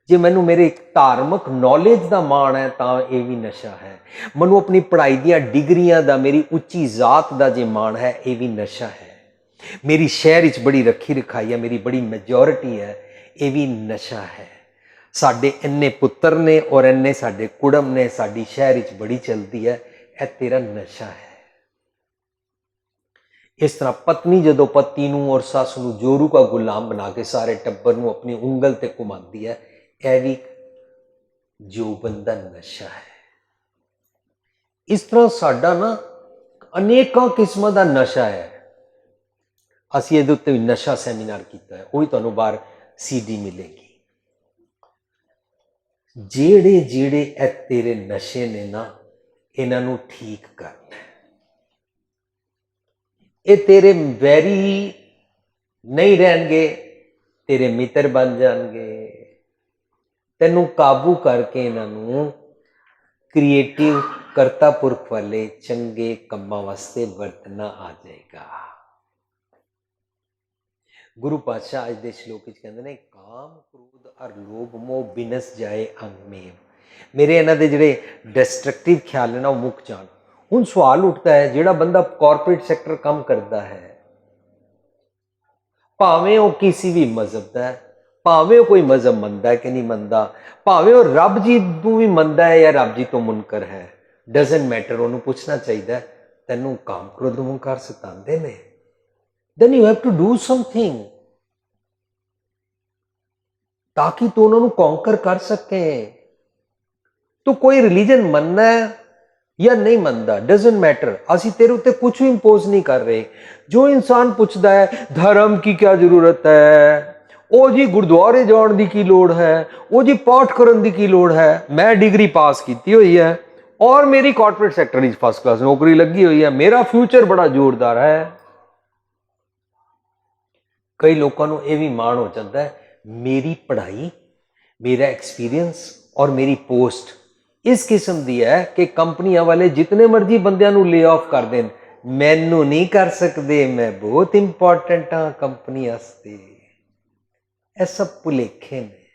जे मैनू मेरे धार्मिक नॉलेज का माण है, तो यह भी नशा है। मैनू अपनी पढ़ाई दियां डिग्रियां का, मेरी उच्ची जात का जे माण है, यह भी नशा है। मेरी शहर च बड़ी रखी रखाई है, मेरी बड़ी मेजोरिटी है, यह भी नशा है। साडे इन्ने पुत्र ने और इन्ने साडे कुड़म ने, साडी शहर च बड़ी चलती है, यह तेरा नशा है। इस तरह पत्नी जदों पति नूं और सस नूं जोरू का गुलाम बना के सारे टब्बर नूं अपनी उंगल ते घुमाती है, यह भी जोबन दा नशा है। इस तरह साडा ना अनेकों किस्मां दा नशा है। असीं इहदे उत्ते भी नशा सैमीनार कीता है, वो भी तुहानूं बाहर CD मिलेगी। ਜਿਹੜੇ ਜਿਹੜੇ ਇਹ तेरे नशे ने ना, इन्हां नूं ठीक कर। ये तेरे वैरी नहीं रहणगे, तेरे मित्र बन जाणगे। तैनूं काबू करके इन्हां नूं क्रिएटिव करता पुरख वाले चंगे कम्मां वास्ते वरतना आ जाएगा। गुरु पातशाह अज दे श्लोक विच कहंदे ने, काम क्रोध और लोभ मोह बिनस जाए अंग में। मेरे इन्हां दे जिहड़े डिस्ट्रक्टिव ख्याल ने ना, वो मुक जाण। हुण सवाल उठता है, जिहड़ा बंदा कॉरपोरेट सैक्टर काम करता है, भावें वो किसी भी मजहब का है, भावें वो कोई मजहब मनता है कि नहीं मनता, भावें वो रब जी को भी मनता है या रब जी तो मुनकर है, डजंट मैटर। उन्होंने पूछना चाहिए, तैनूं काम क्रोध मुंकार सतांदे ने, then you have to do something ताकि तू उन्होंने कॉन्कर कर सके। तो कोई रिलीजन मनना है या नहीं मनता, डजंट मैटर। असी तेरे उत्ते कुछ भी इंपोज नहीं कर रहे। जो इंसान पूछता है धर्म की क्या जरूरत है, ओ जी गुरुद्वारे जाण दी की लोड़ है, ओ जी पाठ करन दी की लोड़ है। मैं डिग्री पास की हुई है और मेरी कॉर्पोरेट सेक्टर में फर्स्ट क्लास नौकरी लगी हुई है, मेरा फ्यूचर बड़ा जोरदार है। कई लोगों को यह भी मान हो जाता है, मेरी पढ़ाई, मेरा एक्सपीरियंस और मेरी पोस्ट इस किस्म की है कि कंपनियां वाले जितने मर्जी बंदियां नूं ले ऑफ कर देन, मैनू नहीं कर सकते, मैं बहुत इंपॉर्टेंट हाँ कंपनी वास्ते। यह सब भुलेखे ने।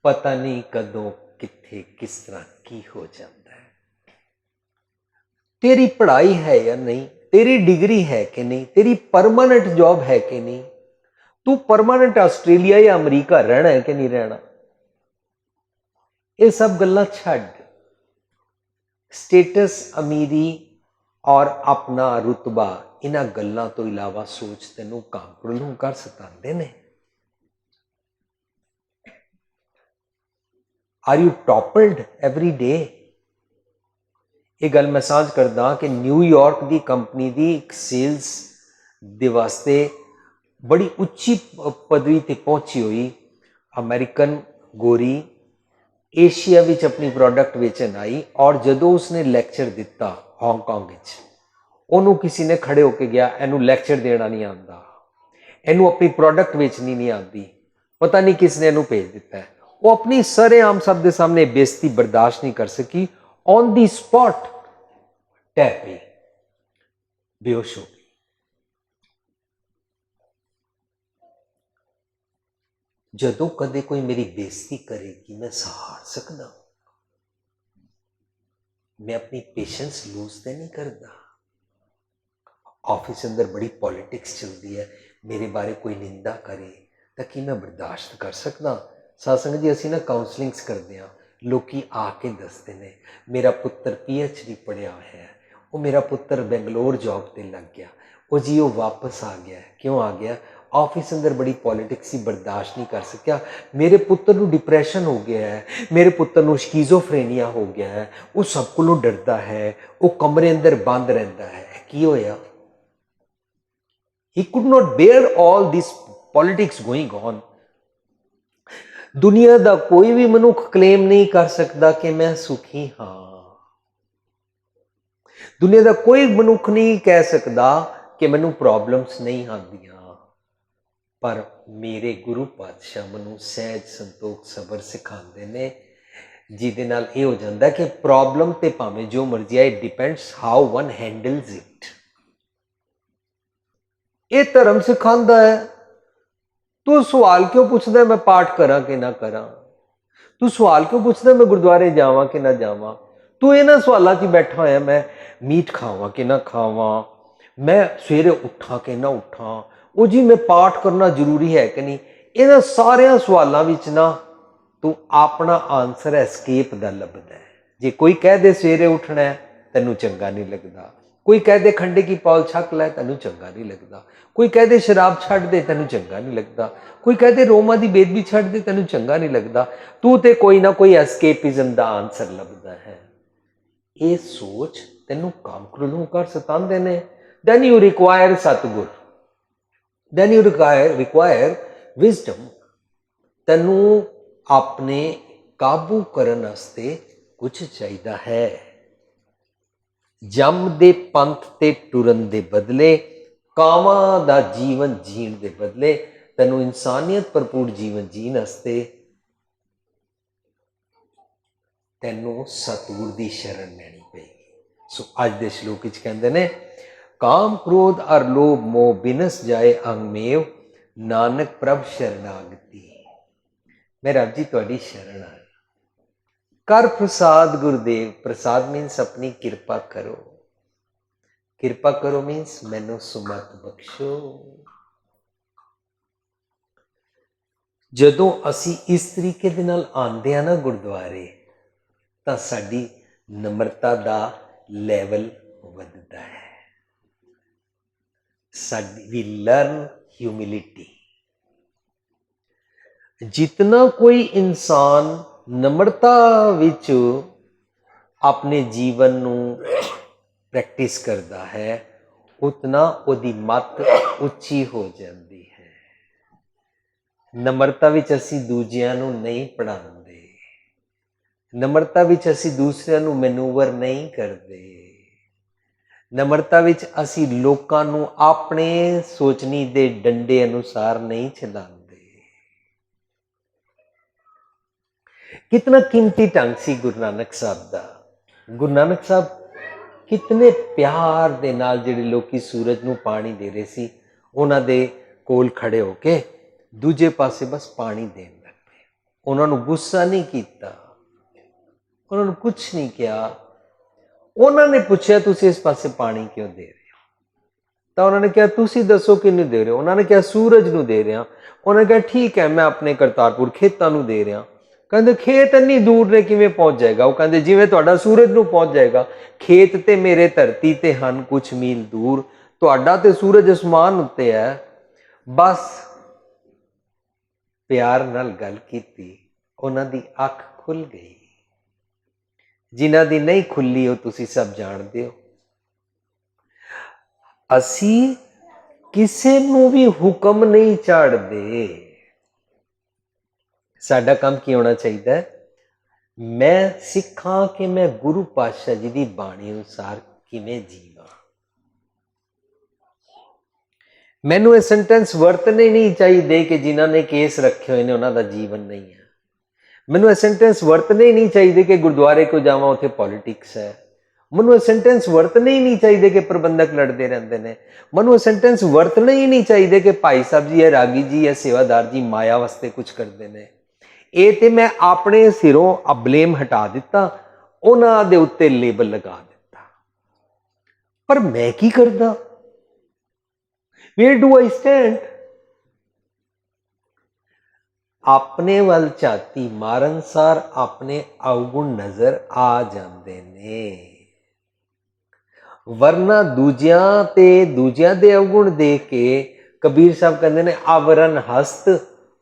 पता नहीं कदों किथे किस तरह की हो जाता है। तेरी पढ़ाई है या नहीं, तेरी डिग्री है कि नहीं, तेरी परमानेंट जॉब है कि नहीं, तू परमानेंट ऑस्ट्रेलिया या अमरीका रहना है कि नहीं रहना, ये सब गल्लां छड्ड। स्टेटस, अमीरी और अपना रुतबा, इन्हां गल्लां तो इलावा सोच तैनूं कांपड़लू कर सतांदे ने। Are you toppled every day? ये गल मैं सांझ करदा कि न्यूयॉर्क की कंपनी की एक सेल्स दे वास्ते बड़ी उच्ची पदवी ते पहुंची हुई अमेरिकन गोरी एशिया विच अपनी प्रोडक्ट बेचन आई, और जदों उसने लैक्चर दिता हांगकांग विच, उन्होंने किसी ने खड़े होके गया, इनू लैक्चर देना नहीं आता, इनू अपनी प्रोडक्ट बेचनी नहीं आती, पता नहीं किसने इनू भेज दिता है। वो अपनी सरेआम सब के सामने बेइज्जती बर्दाश्त नहीं कर सकी, ऑन दी स्पॉट टैप पे बेहोश हो गई। जदों कदे कोई मेरी बेइज्जती करेगी, मैं सहार सकदा, मैं अपनी पेशेंस लूज तो नहीं करता। ऑफिस अंदर बड़ी पॉलिटिक्स चलती है, मेरे बारे कोई निंदा करे ताकि मैं बर्दाश्त कर सकदा। सत्संग जी असी ना काउंसलिंग्स करते हैं, लोग आके दसते ने मेरा पुत्र PhD पढ़िया है, वो मेरा पुत्र बेंगलोर जॉब पर लग गया, वो जी वो वापस आ गया। क्यों आ गया? ऑफिस अंदर बड़ी पॉलिटिक्स ही बर्दाश्त नहीं कर सकिया, मेरे पुत्र को डिप्रैशन हो गया है, मेरे पुत्र को स्कीजोफ्रेनिया हो गया है, वो सब को डरता है, वो कमरे अंदर बंद रहता है। की होया? He could not bear all this politics going on. दुनिया का कोई भी मनुख क्लेम नहीं कर सकता कि मैं सुखी हाँ। दुनिया का कोई मनुख नहीं कह सकता कि मैनू प्रॉब्लम्स नहीं आदियां, पर मेरे गुरु पातशाह मैनू सहज संतोख सबर सिखाते ने, जिहदे नाल ये हो जाता कि प्रॉब्लम ते भावें जो मर्जी आए, depends how one handles it. ये धर्म सिखाता है। तू सवाल क्यों पूछता मैं पाठ करा कि ना करा? तू सवाल क्यों पूछता मैं गुरुद्वारे जावा कि ना जावा? तू इन्हां सवालों च बैठा होया मैं मीट खावा कि ना खावा, मैं सवेरे उठा कि ना उठा, वो जी मैं पाठ करना जरूरी है कि नहीं? इन्हां सारे सवालों विच ना तू अपना आंसर एस्केप दा लभदा है। जे कोई कह दे सवेरे उठना है, तैनूं चंगा नहीं लगता। कोई कह दे खंडे की पौल छक लै, तैनू चंगा नहीं लगता। कोई कह दे शराब छड्ड दे, तैनू चंगा नहीं लगता। कोई कह दे रोमा की बेदबी छड्ड दे, तैनू चंगा नहीं लगता। तू तो कोई ना कोई एस्केपिज्म का आंसर लभदा है। ये सोच तैनू काम क्रोधों कर सतांदे ने। Then you require सतगुर, then you require wisdom। तैनू अपने काबू करन वास्ते कुछ चाहिदा है। जम दे पंथ ते टुरन दे बदले, कावां दा जीवन जीण दे बदले तैनू इंसानियत भरपूर जीवन जीण वास्ते तैनू सतगुर दी शरण लैनी पेगी। सो अज दे श्लोक विच कहंदे ने, काम क्रोध और लोभ मोह बिनस जाए अंगमेव, नानक प्रभ शरणागति। मैं रब जी तुहाडी शरण आ, कर प्रसाद गुरुदेव। प्रसाद मीनस अपनी किरपा करो। किरपा करो मीनस मैनू सुमत बख्शो। जदों असी इस तरीके दे नाल आंदे आ ना गुरुद्वारे, तां साडी नम्रता दा लैवल वधदा है। We learn humility. जितना कोई इंसान नम्रता विच अपने जीवन नू प्रैक्टिस करता है, उतना उहदी मत उच्ची हो जाती है। नम्रता विच असी दूजियां नू नहीं पढ़ाते, नम्रता विच असी दूसरियां नू मैनूवर नहीं करते, नम्रता विच असी लोकां नू अपने सोचनी दे डंडे अनुसार नहीं चलाते। कितना कीमती ढंग सी गुरु नानक साहब दा। गुरु नानक साहब कितने प्यार दे नाल जिहड़े लोकी सूरज नू पानी दे रहे सी, उन्हां दे कोल खड़े होके दूजे पासे बस पानी देन लग पे। उन्हां नू गुस्सा नहीं कीता, उन्हां नू कुछ नहीं किया। उन्होंने पूछा तुसी इस पासे पानी क्यों दे रहे हो? तो उन्होंने कहा तुसी दसो किनू दे रहे हो? उन्होंने कहा सूरज नू दे रहा। उन्होंने कहा ठीक है, मैं अपने करतारपुर खेतों नू दे रहा। कहते खेत इन्नी दूर ने किवें पहुंच जाएगा? वो कहते जिवें तुहाडा सूरज नू पहुंच जाएगा। खेत ते मेरे धरती ते हन कुछ मील दूर, तुहाडा ते सूरज आसमान उत्ते है। बस प्यार नाल गल कीती, उन्हां दी अख खुल गई। जिन्हां दी नहीं खुली हो तुसी सब जानते हो। असी किसे नू भी हुक्म नहीं झाड़दे। साडा काम की होना चाहिए? मैं सिखा कि मैं गुरु पातशाह जी की बाणी अनुसार किवें जीवां। मैनू ये सेंटेंस वरतने नहीं चाहिए कि जिन्हां ने केस रखे हुए ने उन्हां दा जीवन नहीं है। मैनू ये सेंटेंस वरतने ही नहीं चाहिए कि गुरुद्वारे को जावां उत्थे पॉलिटिक्स है। मैनू ये सेंटेंस वरतने ही नहीं चाहिए कि प्रबंधक लड़ते रहते हैं। मैनू ये सेंटेंस वरतने ही नहीं चाहिए कि भाई साहब जी या रागी जी या सेवादार जी माया वास्ते कुछ करते हैं। ये तो मैं अपने सिरों ब्लेम हटा दिता, उन्हां दे उत्ते लेबल लगा दिता। पर मैं की करदा? Where do I stand? अपने वल झाती मारन सार अपने अवगुण नजर आ जाते ने, वरना दूजियां दे अवगुण देख के कबीर साहब कहते ने आवरण हस्त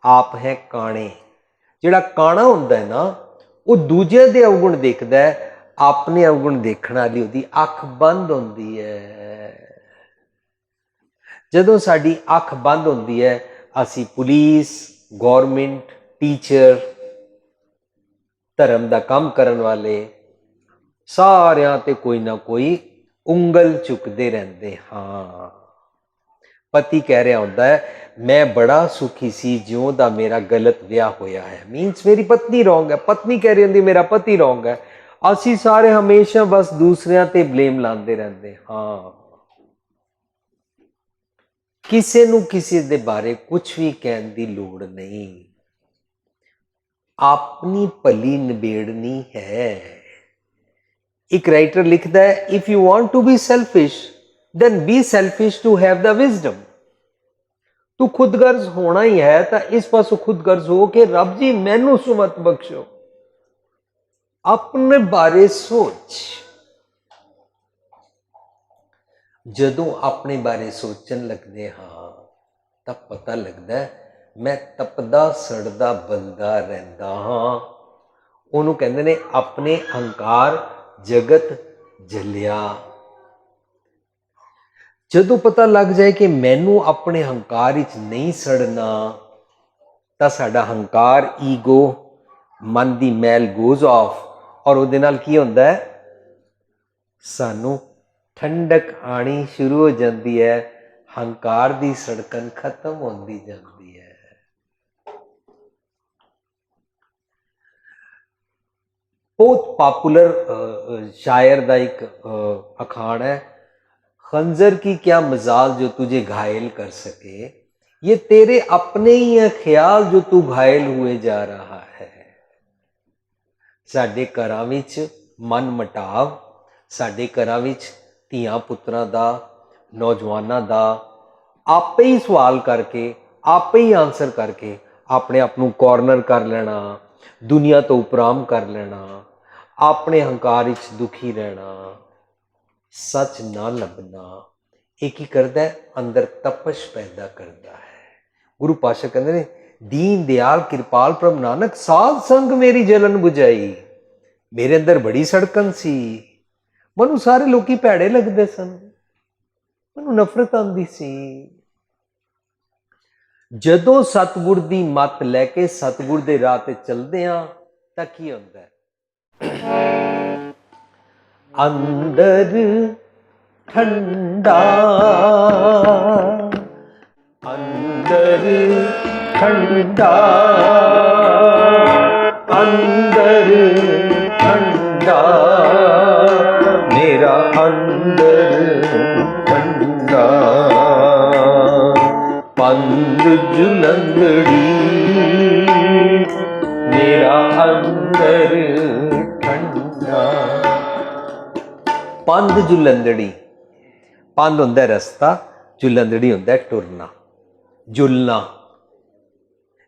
आप है काणे। जिहड़ा काणा हुंदा है ना, वो दूजियां दे अवगुण देखदा है, अपने अवगुण देखण वाली उहदी अख बंद हुंदी है। जदों साडी अख बंद हुंदी है, असी पुलिस, गौरमेंट, टीचर, धर्म का काम करन वाले सारियां ते कोई ना कोई उंगल चुकते रहते। हाँ, पति कह रहा होंदा है मैं बड़ा सुखी सी ज्यों दा मेरा गलत विआह होया है। मीनस मेरी पत्नी रॉन्ग है। पत्नी कह रही होंदी मेरा पति रॉन्ग है। असी सारे हमेशा बस दूसरियां ते ब्लेम लाते रहते। हाँ, किसी नू किसी दे बारे कुछ भी कहने की लोड़ नहीं, अपनी भली निबेड़नी है। एक राइटर लिखता है if you want to be selfish then be selfish to have the wisdom. तू खुदगर्ज होना ही है तो इस पासों खुदगर्ज हो कि रब जी मैनू सुमत बख्शो। अपने बारे सोच। ਜਦੋਂ ਆਪਣੇ ਬਾਰੇ ਸੋਚਣ ਲੱਗਦੇ ਹਾਂ ਤਾਂ ਪਤਾ ਲੱਗਦਾ ਮੈਂ ਤਪਦਾ ਸੜਦਾ ਬਲਦਾ ਰਹਿੰਦਾ ਹਾਂ। ਉਹਨੂੰ ਕਹਿੰਦੇ ਨੇ ਆਪਣੇ ਹੰਕਾਰ ਜਗਤ ਜਲਿਆ। ਜਦੋਂ ਪਤਾ ਲੱਗ ਜਾਏ ਕਿ ਮੈਨੂੰ ਆਪਣੇ ਹੰਕਾਰ ਵਿੱਚ ਨਹੀਂ ਸੜਨਾ ਤਾਂ ਸਾਡਾ ਹੰਕਾਰ ਈਗੋ ਮਨ ਦੀ ਮੈਲ ਗੋਜ਼ ਆਫ, ਔਰ ਉਹਦੇ ਨਾਲ ਕੀ ਹੁੰਦਾ ਹੈ, ਸਾਨੂੰ ਠੰਡਕ ਆਣੀ ਸ਼ੁਰੂ ਹੋ ਜਾਂਦੀ ਹੈ, ਹੰਕਾਰ ਦੀ ਸੜਕਣ ਖਤਮ ਹੁੰਦੀ ਜਾਂਦੀ ਹੈ। ਬਹੁਤ ਪॉपुलर शायर का एक अखान है, खंजर की क्या मजाल जो तुझे घायल कर सके, ये तेरे अपने ही है ख्याल जो तू घायल हुए जा रहा है। साडे घरां विच मन मटाव, साडे घरां विच धीआं पुत्रां दा, नौजवानां दा आपे ही सवाल करके आपे ही आंसर करके अपने आप नूं कॉर्नर कर लेना, दुनिया तो उपराम कर लेना, अपने हंकार विच दुखी रहना, सच ना लभना, ये की करता है, अंदर तपश पैदा करता है। गुरु पातशाह कहते ने दीन दयाल कृपाल प्रभ नानक साध संग मेरी जलन बुझाई। मेरे अंदर बड़ी सड़कन सी, मनु सारे लोग भैड़े लगते सन, मनु नफरत आती सी। जदों सतगुर दी मत लैके सतगुर दे राह ते चलदे हां तां की हुंदा है, अंदर ठंडा, अंदर ठंडा, अंदर ठंडा, मेरा अंदर ठंडा, पंद जुलंदड़ी मेरा अंदर ठंडा। पंद जुलंदड़ी, पंद हुंदा रस्ता, जुलंदड़ी हुंदा टुरना, जुलना,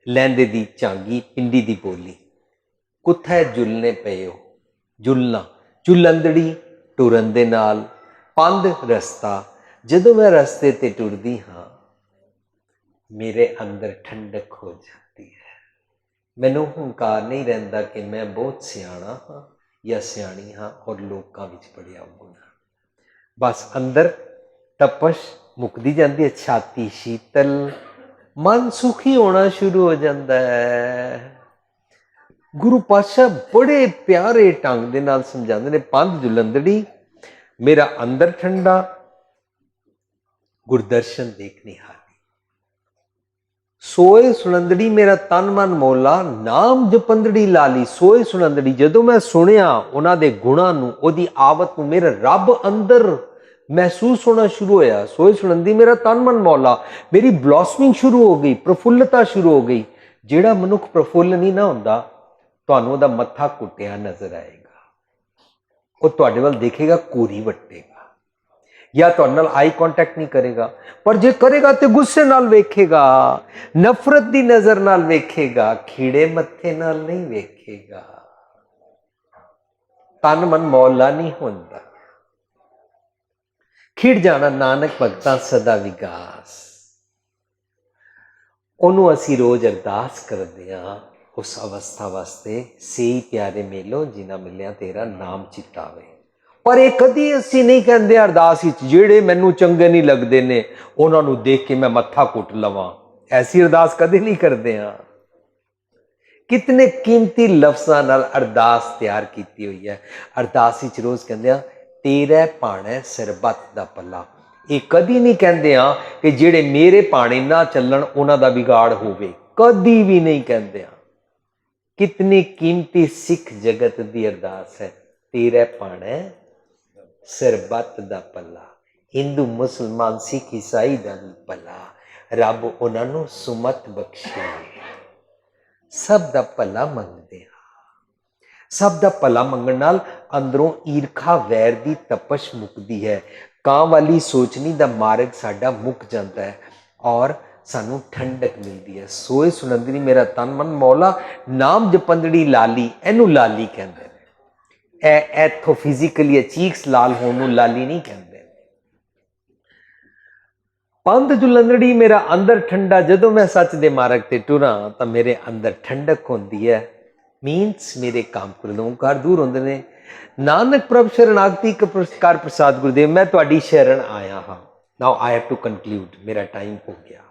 लैंदे दी झांगी पिंडी दी बोली, कुत्थे जुलने पे हो, जुलना, जुलंदड़ी टुरन दे नाल, पंद रस्ता, जदों मैं रस्ते ते टुरदी हाँ मेरे अंदर ठंडक हो जाती है, मैनू हंकार नहीं रहिंदा कि मैं बहुत सियाणा हाँ या सियाणी हाँ और लोकां विच पढ़िया होना। बस अंदर तपश मुकदी जाती है, छाती शीतल, मन सुखी होना शुरू हो जाता है। गुरु पातशाह बड़े प्यारे ढंग दे नाल समझाते ने, पंध जुलंदड़ी मेरा अंदर ठंडा, गुरदर्शन देखनी हाली, सोए सुनंदड़ी मेरा तन मन मोला, नाम जपंदड़ी लाली। सोए सुनंदड़ी, जदों मैं सुनिया उन्हां दे गुणां नूं, ओहदी आवत नूं, मेरा रब अंदर महसूस होना शुरू होया। सोए सुनंदी मेरा तन मन मौला, मेरी ब्लॉसमिंग शुरू हो गई, प्रफुल्लता शुरू हो गई। जिहड़ा मनुख प्रफुल्ल नहीं ना हुंदा, तुहानूं ओहदा मत्था कुटिया नजर आएगा, वो तुहाडे वल देखेगा कोरी वट्टेगा, या तुहाडे नाल आई कॉन्टैक्ट नहीं करेगा, पर जे करेगा तो गुस्से नाल वेखेगा, नफरत दी नजर नाल वेखेगा, खीड़े मत्थे नाल नहीं वेखेगा। तन मन मौला नहीं हुंदा, खिड़ जाना नानक भगतां सदा विगास। ਉਹਨੂੰ ਅਸੀਂ ਰੋਜ਼ ਅਰਦਾਸ ਕਰਦੇ ਹਾਂ ਉਸ ਅਵਸਥਾ ਵਾਸਤੇ, ਸਹੀ ਪਿਆਰੇ ਮੇਲੋ ਜਿਨ੍ਹਾਂ ਮਿਲਿਆ ਤੇਰਾ ਨਾਮ ਚਿਤਾਵੇ। ਪਰ ਇਹ ਕਦੀ ਅਸੀਂ ਨਹੀਂ ਕਹਿੰਦੇ ਅਰਦਾਸ ਵਿੱਚ ਜਿਹੜੇ ਮੈਨੂੰ ਚੰਗੇ ਨਹੀਂ ਲੱਗਦੇ ਨੇ ਉਹਨਾਂ ਨੂੰ ਦੇਖ ਕੇ ਮੈਂ ਮੱਥਾ ਕੁੱਟ ਲਵਾਂ, ਐਸੀ ਅਰਦਾਸ ਕਦੇ ਨਹੀਂ ਕਰਦੇ ਹਾਂ। ਕਿਤਨੇ ਕੀਮਤੀ ਲਫ਼ਜ਼ਾਂ ਨਾਲ ਅਰਦਾਸ ਤਿਆਰ ਕੀਤੀ ਹੋਈ ਹੈ। ਅਰਦਾਸ ਵਿੱਚ ਰੋਜ਼ ਕਹਿੰਦੇ ਆ ਤੇਰਾ ਭਾਣਾ ਸਰਬੱਤ ਦਾ ਭਲਾ। ਇਹ ਕਦੀ ਨਹੀਂ ਕਹਿੰਦੇ ਆ ਕਿ ਜਿਹੜੇ ਮੇਰੇ ਭਾਣੇ ਨਾ ਚੱਲਣ ਉਹਨਾਂ ਦਾ ਵਿਗਾੜ ਹੋਵੇ, ਕਦੀ ਵੀ ਨਹੀਂ ਕਹਿੰਦੇ ਆ। ਕਿਤਨੀ ਕੀਮਤੀ ਸਿੱਖ ਜਗਤ ਦੀ ਅਰਦਾਸ ਹੈ, ਤੇਰਾ ਭਾਣਾ ਸਰਬੱਤ ਦਾ ਭਲਾ। ਹਿੰਦੂ ਮੁਸਲਮਾਨ ਸਿੱਖ ਈਸਾਈ ਦਾ ਵੀ ਭਲਾ, ਰੱਬ ਉਹਨਾਂ ਨੂੰ ਸੁਮਤ ਬਖਸ਼ੇ। ਸਭ ਦਾ ਭਲਾ ਮੰਗਦੇ ਹਾਂ। ਸਭ ਦਾ ਭਲਾ ਮੰਗਣ ਨਾਲ ਅੰਦਰੋਂ ਈਰਖਾ ਵੈਰ ਦੀ ਤਪਸ਼ ਮੁੱਕਦੀ ਹੈ, ਕਾਂ ਵਾਲੀ ਸੋਚਣੀ ਦਾ ਮਾਰਗ ਸਾਡਾ ਮੁੱਕ ਜਾਂਦਾ ਹੈ ਔਰ ਸਾਨੂੰ ਠੰਡਕ ਮਿਲਦੀ ਹੈ। ਸੋਏ ਸੁਨੰਦਨੀ ਮੇਰਾ ਤਨ ਮਨ ਮੌਲਾ, ਨਾਮ ਜਪੰਦੜੀ ਲਾਲੀ, ਇਹਨੂੰ ਲਾਲੀ ਕਹਿੰਦੇ ਨੇ। ਇਹ ਇੱਥੋਂ ਫਿਜ਼ੀਕਲੀ ਚੀਕਸ ਲਾਲ ਹੋਣ ਨੂੰ ਲਾਲੀ ਨਹੀਂ ਕਹਿੰਦੇ। पंथ जुलंदड़ी मेरा अंदर ठंडा, जदों मैं सच दे मार्ग ते टुरा तो मेरे अंदर ठंडक होंदी है। मीनस मेरे काम क्रोधोंकार दूर होंदे ने। नानक प्रभ शरणागति कर प्रसाद गुरुदेव, मैं तुहाडी शरण आया हाँ। Now I have to conclude, मेरा टाइम हो गया।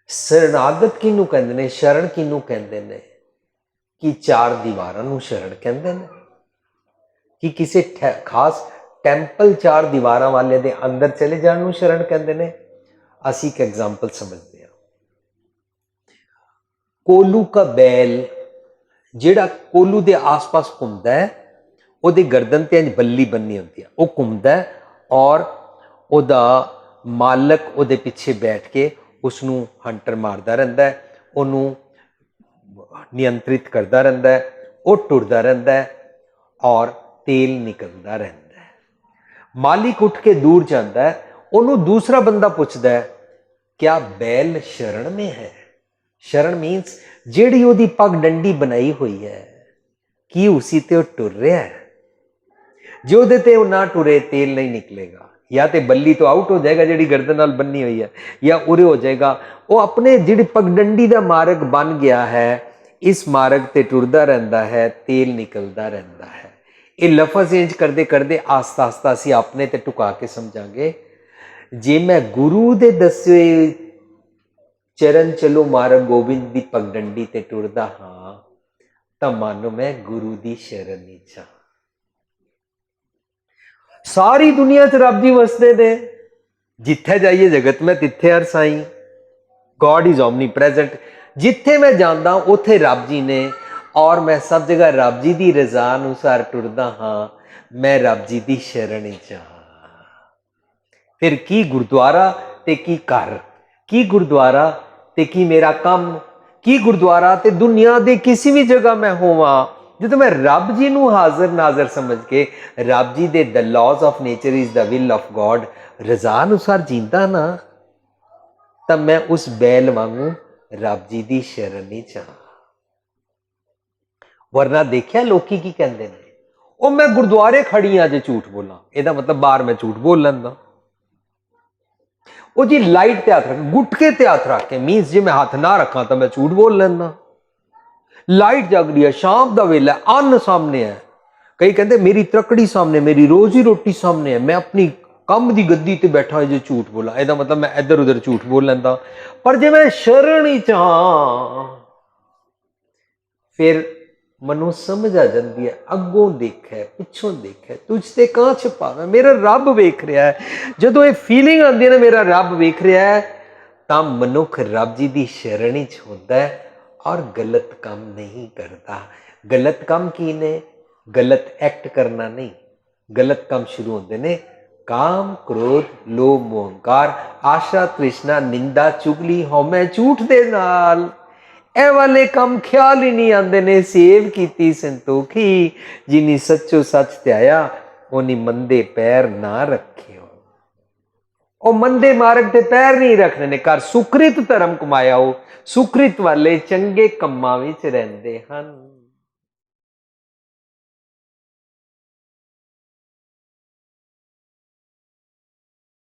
शरणागत किनू कहंदे ने, शरण किनू कहंदे ने? कि चार दीवारां नू शरण कहंदे ने? कि किसी खास टैंपल चार दीवारां वाले दे अंदर चले जाण नू शरण कहंदे ने? असीं एक एग्जाम्पल समझते हैं। कोलू का बैल जिहड़ा कोलू दे आस पास घूमदा है, ਉਹਦੇ गर्दन ते इंज बल्ली बन्नी होंदी है, ਉਹ घूमदा है और ਉਹਦਾ मालक ਉਹਦੇ पिछे बैठ के उसनूं हंटर मारदा रहिंदा है, ਉਹਨੂੰ नियंत्रित करता रहिंदा है, ਉਹ टुरदा रहिंदा है और तेल निकलता रहिंदा है। मालिक उठ के दूर जाता है, ਉਹਨੂੰ दूसरा बंदा पुछदा है क्या बैल शरण में है? शरण मीन्स ਜਿਹੜੀ ਉਹਦੀ पग डंडी बनाई हुई है, कि उसी ते टुर रहा है? जो ਉਹਦੇ ਤੇ ना टुरे तेल नहीं निकलेगा, या तो बल्ली तो आउट हो जाएगा जिहड़ी गर्दन नाल बन्नी हुई है, या उरे हो जाएगा। वो अपने जिहड़ी पगडंडी का मार्ग बन गया है, इस मार्ग ते टुरदा रहिंदा है, तेल निकलता रहिंदा है। ये लफज इंज करते करते आस्ता आस्ता असीं अपने ते टुका के समझांगे। जे मैं गुरु दे दसे चरण चलो मार्ग गोबिंद दी पगडंडी ते टुरदा हाँ, तां मानो मैं गुरु दी शरण विच हां। सारी दुनिया च रब जी वसदे ने, जिथे जाइए जगत में तिथे हर साईं। God is omnipresent. जिथे मैं जांदा उथे रब जी ने, और मैं सब जगह रब जी की रजा अनुसार टुरदा हाँ। मैं रब जी की शरण विच हां। फिर की गुरुद्वारा ते की घर, की गुरुद्वारा ते की मेरा काम, की गुरुद्वारा ते दुनिया दे किसी भी जगह मैं होवां, जो मैं रब जी नूं हाजिर नाजर समझ के रब जी दे the laws of nature is the will of God रजा अनुसार जींदा ना, तब मैं उस बैल वांगू रब जी दी शरण विच हां। वरना देखिया लोकी की कहंदे ने, ओ मैं गुरुद्वारे खड़ी हां जे झूठ बोलां, इहदा मतलब बाहर मैं झूठ बोल लैंदा। ओ जी लाइट ते हाथ रख, गुटके ते हाथ रख के मीनस जे मैं हाथ ना रखा तो मैं झूठ बोल लैंदा। लाइट जग रही है, शाम का वेला, अन्न सामने है, कई कहते मेरी त्रकड़ी सामने, मेरी रोजी रोटी सामने है, मैं अपनी कम की गद्दी ते बैठा जो झूठ बोला, ਇਹਦਾ मतलब मैं इधर उधर झूठ बोल लैंदा। पर जे मैं शरण ही चाहां, फिर मनु समझ आ जाती है, अगों देखै पिछों देखै तुझ ते कां छुपावे, मेरा रब वेख रहा है। जदों ये फीलिंग आती है ना मेरा रब वेख रहा है, तां मनुख रब जी की शरण विच होंदा है और गलत काम नहीं करता। गलत काम की ने? गलत एक्ट करना नहीं। गलत काम शुरू होंदे ने काम क्रोध लोभ मोह अहंकार आशा तृष्णा निंदा चुगली हौमै झूठ दे नाल। ए वाले काम ख्याल ही नहीं आते ने। सेव कीती संतोखी जिनी सच्चो सच त्याया उन्हीं मंदे पैर ना रखे। ਉਹ ਮੰਦੇ ਮਾਰਗ ਤੇ ਪੈਰ ਨਹੀਂ ਰੱਖਣੇ ਨੇ। ਕਰ ਸੁਕ੍ਰਿਤ ਧਰਮ ਕਮਾਇਆ, ਉਹ ਸੁਕ੍ਰਿਤ ਵਾਲੇ ਚੰਗੇ ਕੰਮਾਂ ਵਿੱਚ ਰਹਿੰਦੇ ਹਨ।